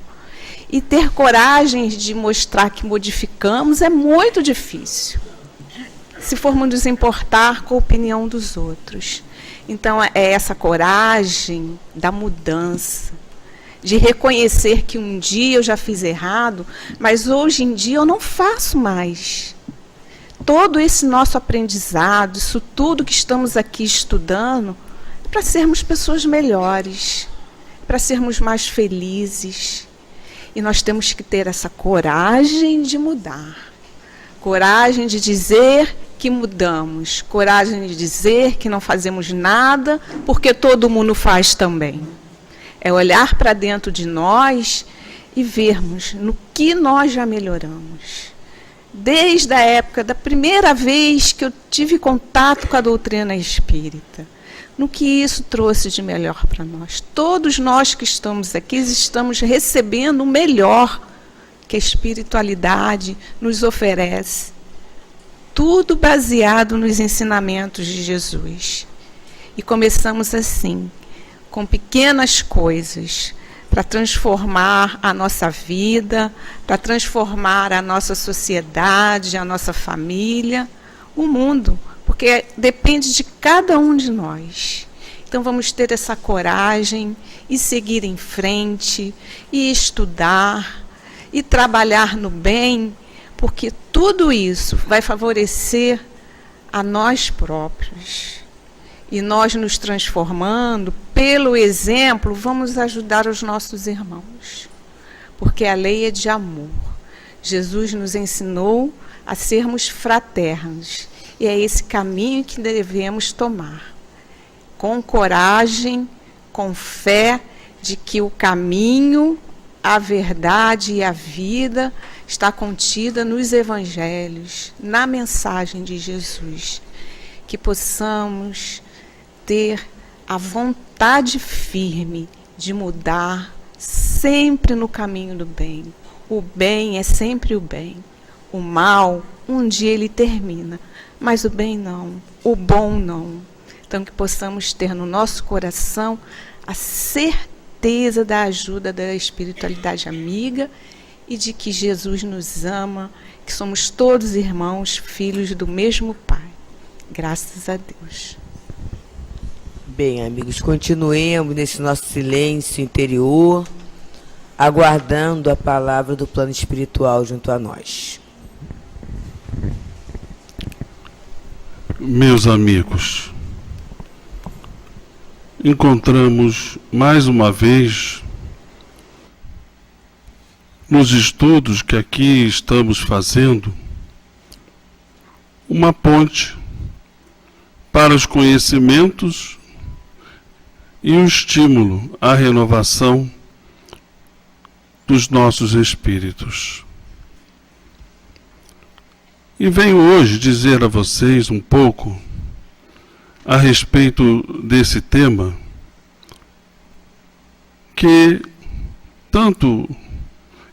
E ter coragem de mostrar que modificamos é muito difícil, se formos nos importar com a opinião dos outros. Então, é essa coragem da mudança, de reconhecer que um dia eu já fiz errado, mas hoje em dia eu não faço mais. Todo esse nosso aprendizado, isso tudo que estamos aqui estudando, é para sermos pessoas melhores, para sermos mais felizes. E nós temos que ter essa coragem de mudar. Coragem de dizer que mudamos. Coragem de dizer que não fazemos nada, porque todo mundo faz também. É olhar para dentro de nós e vermos no que nós já melhoramos. Desde a época da primeira vez que eu tive contato com a doutrina espírita, no que isso trouxe de melhor para nós. Todos nós que estamos aqui estamos recebendo o melhor que a espiritualidade nos oferece. Tudo baseado nos ensinamentos de Jesus. E começamos assim, com pequenas coisas, para transformar a nossa vida, para transformar a nossa sociedade, a nossa família, o mundo, porque depende de cada um de nós. Então vamos ter essa coragem e seguir em frente, e estudar, e trabalhar no bem, porque tudo isso vai favorecer a nós próprios. E nós nos transformando, pelo exemplo, vamos ajudar os nossos irmãos. Porque a lei é de amor. Jesus nos ensinou a sermos fraternos. E é esse caminho que devemos tomar. Com coragem, com fé de que o caminho, a verdade e a vida está contida nos evangelhos, na mensagem de Jesus. Que possamos ter a vontade firme de mudar sempre no caminho do bem. O bem é sempre o bem. O mal, um dia ele termina, mas o bem não, o bom não. Então que possamos ter no nosso coração a certeza da ajuda da espiritualidade amiga e de que Jesus nos ama, que somos todos irmãos, filhos do mesmo Pai. Graças a Deus.
Bem, amigos, continuemos nesse nosso silêncio interior, aguardando a palavra do plano espiritual junto a nós.
Meus amigos, encontramos mais uma vez nos estudos que aqui estamos fazendo uma ponte para os conhecimentos e o estímulo à renovação dos nossos espíritos. E venho hoje dizer a vocês um pouco a respeito desse tema, que tanto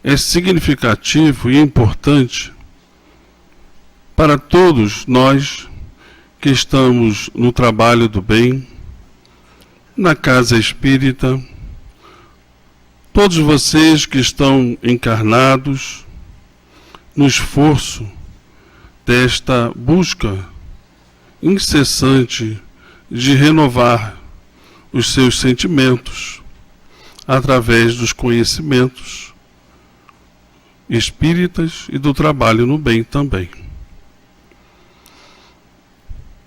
é significativo e importante para todos nós que estamos no trabalho do bem, na casa espírita, todos vocês que estão encarnados no esforço desta busca incessante de renovar os seus sentimentos através dos conhecimentos espíritas e do trabalho no bem também.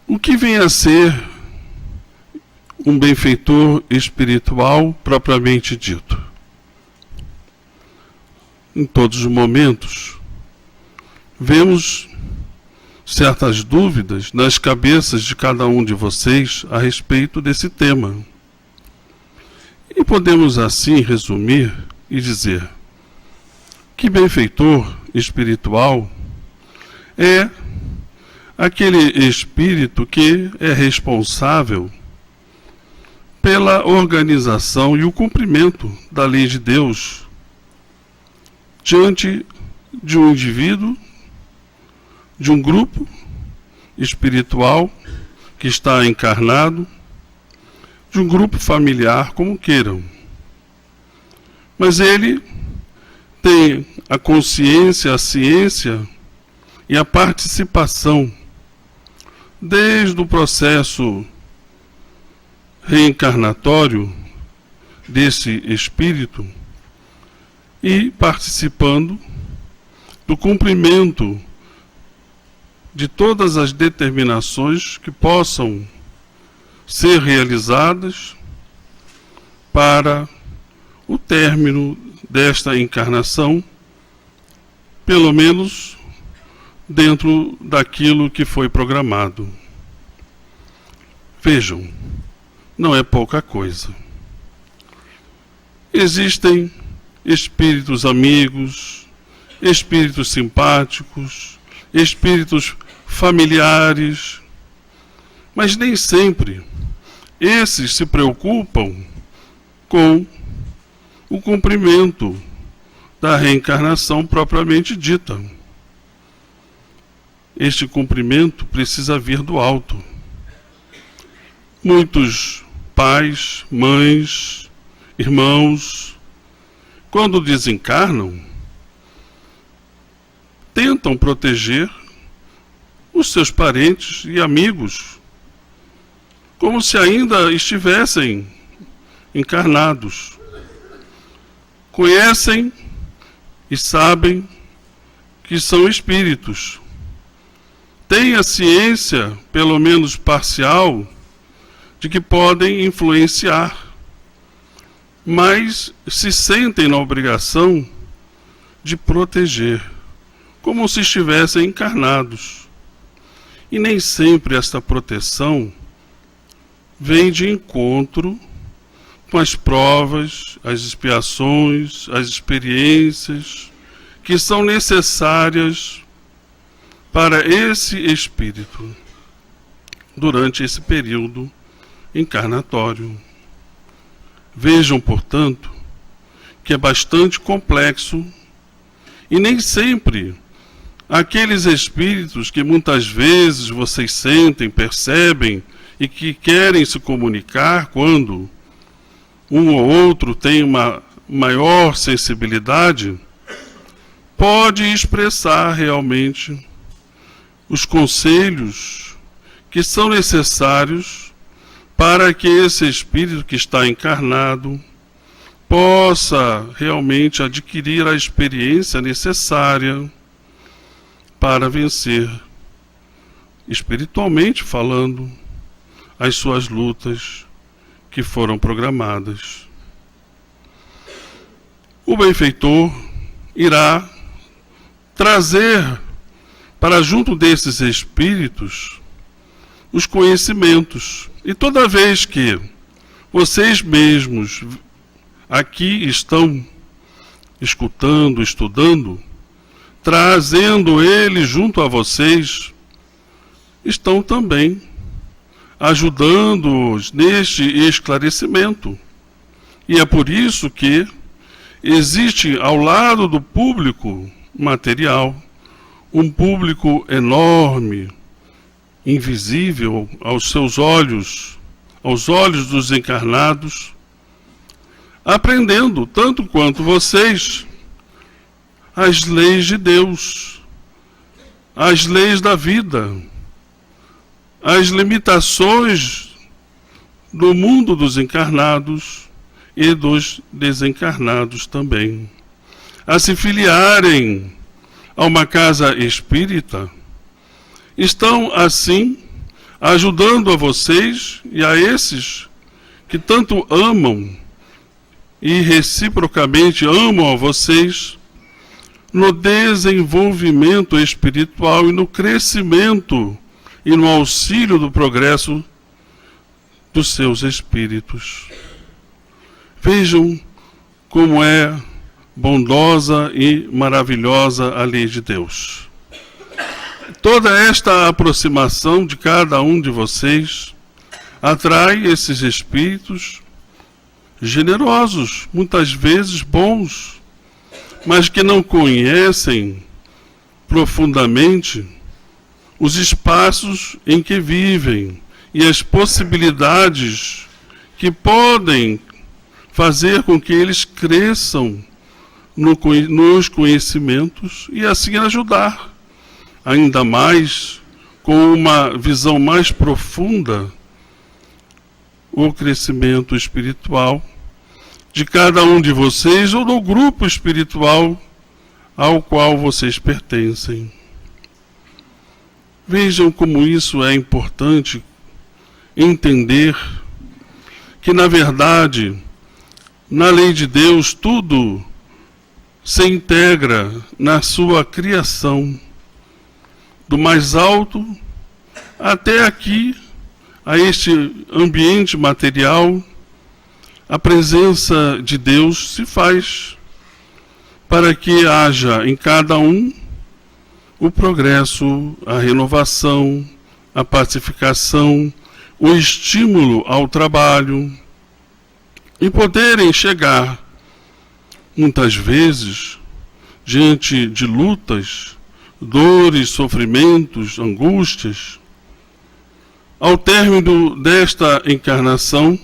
O que vem a ser um benfeitor espiritual propriamente dito? Em todos os momentos, vemos certas dúvidas nas cabeças de cada um de vocês a respeito desse tema. E podemos assim resumir e dizer: que benfeitor espiritual é aquele espírito que é responsável pela organização e o cumprimento da lei de Deus diante de um indivíduo, de um grupo espiritual que está encarnado, de um grupo familiar, como queiram. Mas ele tem a consciência, a ciência e a participação desde o processo reencarnatório desse espírito e participando do cumprimento de todas as determinações que possam ser realizadas para o término desta encarnação, pelo menos dentro daquilo que foi programado. Vejam, não é pouca coisa. Existem espíritos amigos, espíritos simpáticos, espíritos familiares, mas nem sempre esses se preocupam com o cumprimento da reencarnação propriamente dita. Este cumprimento precisa vir do alto. Muitos pais, mães, irmãos, quando desencarnam, tentam proteger os seus parentes e amigos, como se ainda estivessem encarnados. Conhecem e sabem que são espíritos. Têm a ciência, pelo menos parcial, de que podem influenciar, mas se sentem na obrigação de proteger, como se estivessem encarnados. E nem sempre esta proteção vem de encontro com as provas, as expiações, as experiências que são necessárias para esse espírito durante esse período encarnatório. Vejam, portanto, que é bastante complexo e nem sempre aqueles espíritos que muitas vezes vocês sentem, percebem e que querem se comunicar quando um ou outro tem uma maior sensibilidade, pode expressar realmente os conselhos que são necessários para que esse espírito que está encarnado possa realmente adquirir a experiência necessária para vencer, espiritualmente falando, as suas lutas que foram programadas. O benfeitor irá trazer para junto desses espíritos os conhecimentos. E toda vez que vocês mesmos aqui estão escutando, estudando, trazendo ele junto a vocês, estão também ajudando-os neste esclarecimento. E é por isso que existe ao lado do público material um público enorme, invisível aos seus olhos, aos olhos dos encarnados, aprendendo, tanto quanto vocês, as leis de Deus, as leis da vida, as limitações do mundo dos encarnados e dos desencarnados também. A se filiarem a uma casa espírita, estão assim ajudando a vocês e a esses que tanto amam e reciprocamente amam a vocês no desenvolvimento espiritual e no crescimento e no auxílio do progresso dos seus espíritos. Vejam como é bondosa e maravilhosa a lei de Deus. Toda esta aproximação de cada um de vocês atrai esses espíritos generosos, muitas vezes bons, mas que não conhecem profundamente os espaços em que vivem e as possibilidades que podem fazer com que eles cresçam nos conhecimentos e assim ajudar ainda mais, com uma visão mais profunda, o crescimento espiritual de cada um de vocês ou do grupo espiritual ao qual vocês pertencem. Vejam como isso é importante entender que, na verdade, na lei de Deus, tudo se integra na sua criação, do mais alto até aqui, a este ambiente material. A presença de Deus se faz para que haja em cada um o progresso, a renovação, a pacificação, o estímulo ao trabalho e poderem chegar, muitas vezes, diante de lutas, dores, sofrimentos, angústias, ao término desta encarnação,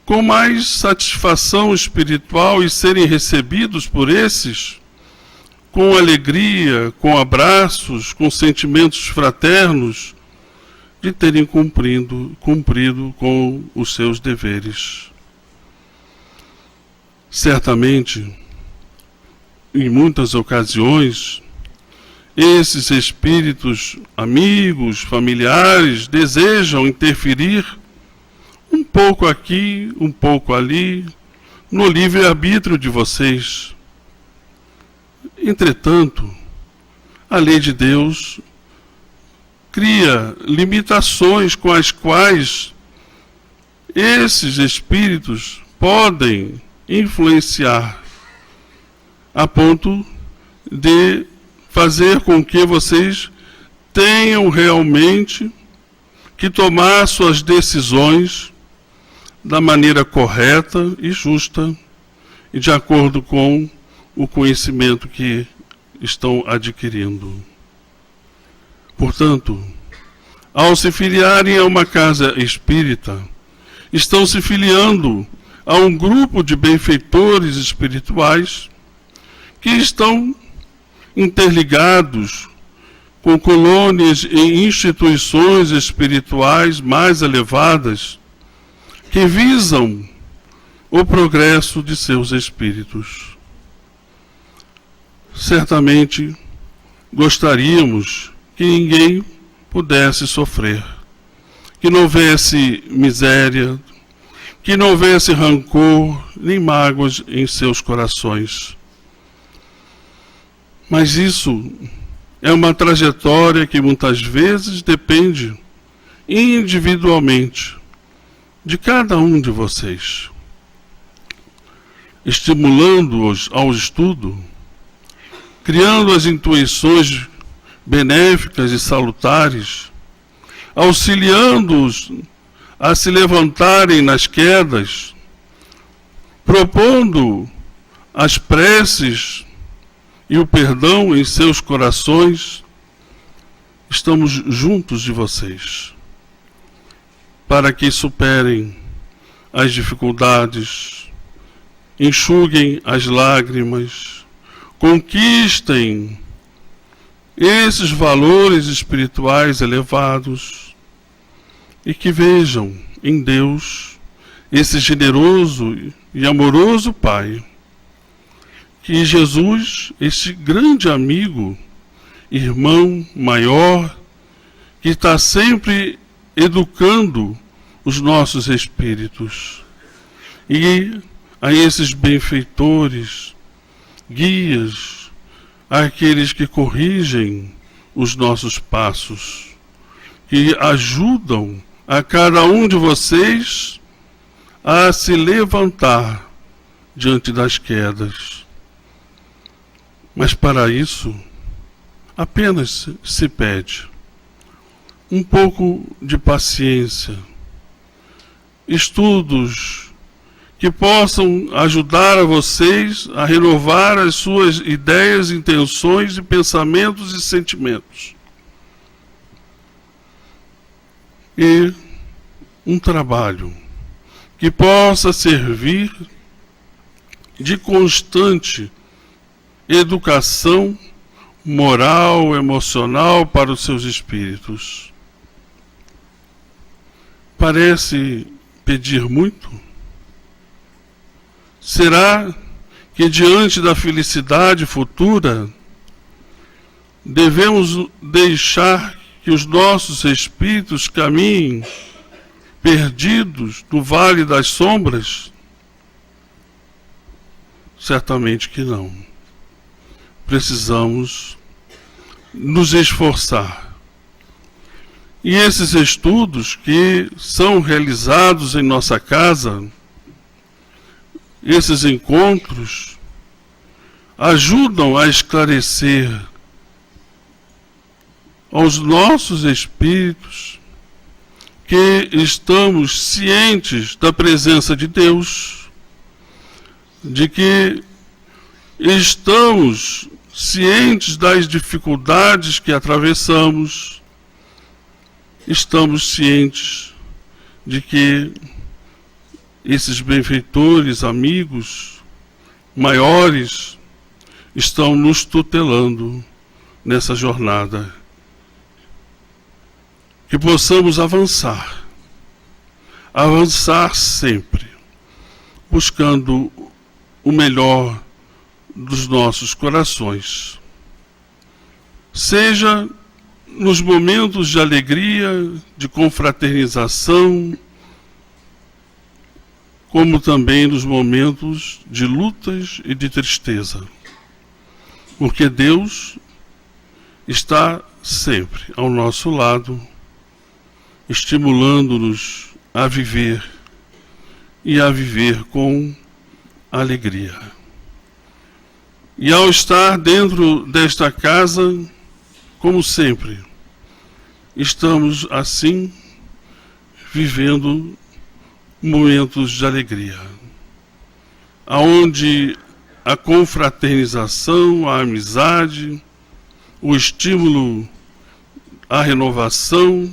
com mais satisfação espiritual e serem recebidos por esses com alegria, com abraços, com sentimentos fraternos, de terem cumprido com os seus deveres. Certamente, em muitas ocasiões, esses espíritos amigos, familiares, desejam interferir um pouco aqui, um pouco ali, no livre-arbítrio de vocês. Entretanto, a lei de Deus cria limitações com as quais esses espíritos podem influenciar, a ponto de fazer com que vocês tenham realmente que tomar suas decisões da maneira correta e justa e de acordo com o conhecimento que estão adquirindo. Portanto, ao se filiarem a uma casa espírita, estão se filiando a um grupo de benfeitores espirituais que estão interligados com colônias e instituições espirituais mais elevadas que visam o progresso de seus espíritos. Certamente gostaríamos que ninguém pudesse sofrer, que não houvesse miséria, que não houvesse rancor nem mágoas em seus corações. Mas isso é uma trajetória que muitas vezes depende individualmente de cada um de vocês. Estimulando-os ao estudo, criando as intuições benéficas e salutares, auxiliando-os a se levantarem nas quedas, propondo as preces e o perdão em seus corações, estamos juntos de vocês, para que superem as dificuldades, enxuguem as lágrimas, conquistem esses valores espirituais elevados e que vejam em Deus esse generoso e amoroso Pai, que Jesus, esse grande amigo, irmão maior, que está sempre educando os nossos espíritos, e a esses benfeitores, guias, àqueles que corrigem os nossos passos, que ajudam a cada um de vocês a se levantar diante das quedas. Mas para isso, apenas se pede um pouco de paciência, estudos que possam ajudar a vocês a renovar as suas ideias, intenções e pensamentos e sentimentos. E um trabalho que possa servir de constante educação moral, emocional para os seus espíritos. Parece pedir muito? Será que diante da felicidade futura devemos deixar que os nossos espíritos caminhem perdidos no vale das sombras? Certamente que não. Precisamos nos esforçar. E esses estudos que são realizados em nossa casa, esses encontros, ajudam a esclarecer aos nossos espíritos que estamos cientes da presença de Deus, de que estamos cientes das dificuldades que atravessamos, estamos cientes de que esses benfeitores, amigos maiores, estão nos tutelando nessa jornada. Que possamos avançar sempre, buscando o melhor dos nossos corações. Seja nos momentos de alegria, de confraternização, como também nos momentos de lutas e de tristeza. Porque Deus está sempre ao nosso lado, estimulando-nos a viver e a viver com alegria. E ao estar dentro desta casa, como sempre, estamos assim vivendo momentos de alegria, aonde a confraternização, a amizade, o estímulo à renovação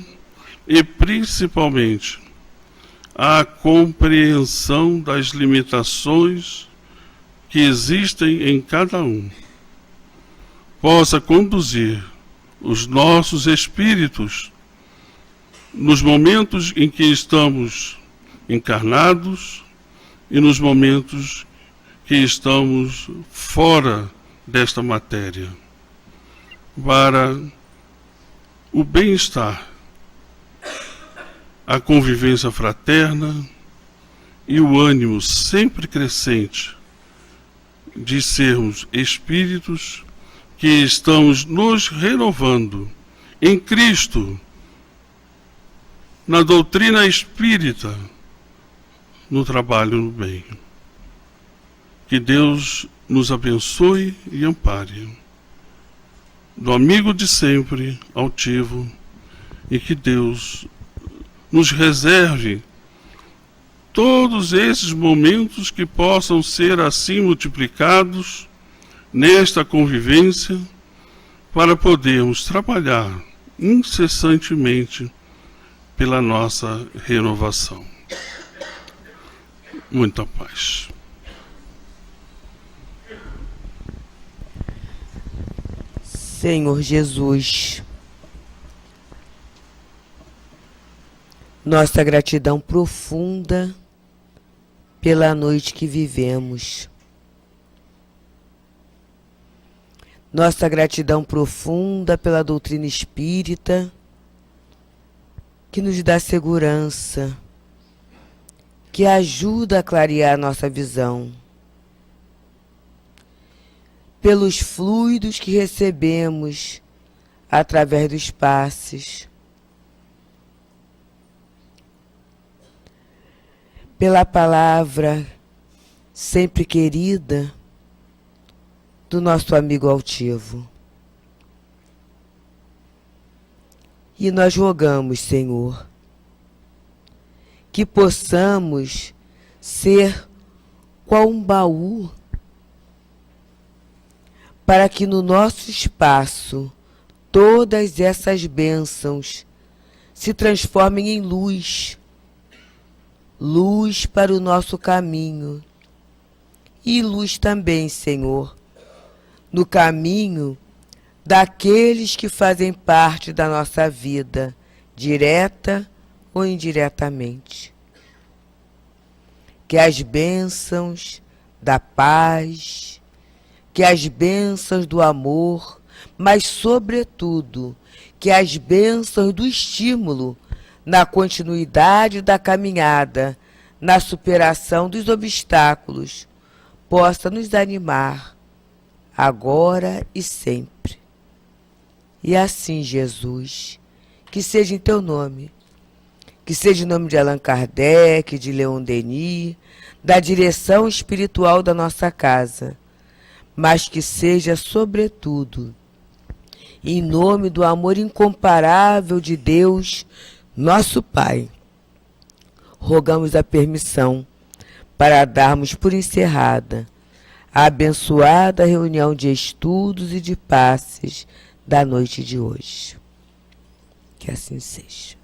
e principalmente a compreensão das limitações que existem em cada um, possa conduzir os nossos espíritos nos momentos em que estamos encarnados e nos momentos que estamos fora desta matéria, para o bem-estar, a convivência fraterna e o ânimo sempre crescente de sermos espíritos que estamos nos renovando em Cristo, na doutrina espírita, no trabalho no bem. Que Deus nos abençoe e ampare. Do amigo de sempre, altivo, e que Deus nos reserve todos esses momentos que possam ser assim multiplicados nesta convivência, para podermos trabalhar incessantemente pela nossa renovação. Muita paz.
Senhor Jesus, nossa gratidão profunda pela noite que vivemos. Nossa gratidão profunda pela doutrina espírita, que nos dá segurança, que ajuda a clarear nossa visão. Pelos fluidos que recebemos através dos passes, pela palavra sempre querida do nosso amigo altivo. E nós rogamos, Senhor, que possamos ser qual um baú, para que no nosso espaço todas essas bênçãos se transformem em luz, luz para o nosso caminho, e luz também, Senhor, no caminho daqueles que fazem parte da nossa vida, direta ou indiretamente. Que as bênçãos da paz, que as bênçãos do amor, mas, sobretudo, que as bênçãos do estímulo na continuidade da caminhada, na superação dos obstáculos, possa nos animar, agora e sempre. E assim, Jesus, que seja em teu nome, que seja em nome de Allan Kardec, de Leon Denis, da direção espiritual da nossa casa, mas que seja, sobretudo, em nome do amor incomparável de Deus, nosso Pai. Rogamos a permissão para darmos por encerrada a abençoada reunião de estudos e de passes da noite de hoje. Que assim seja.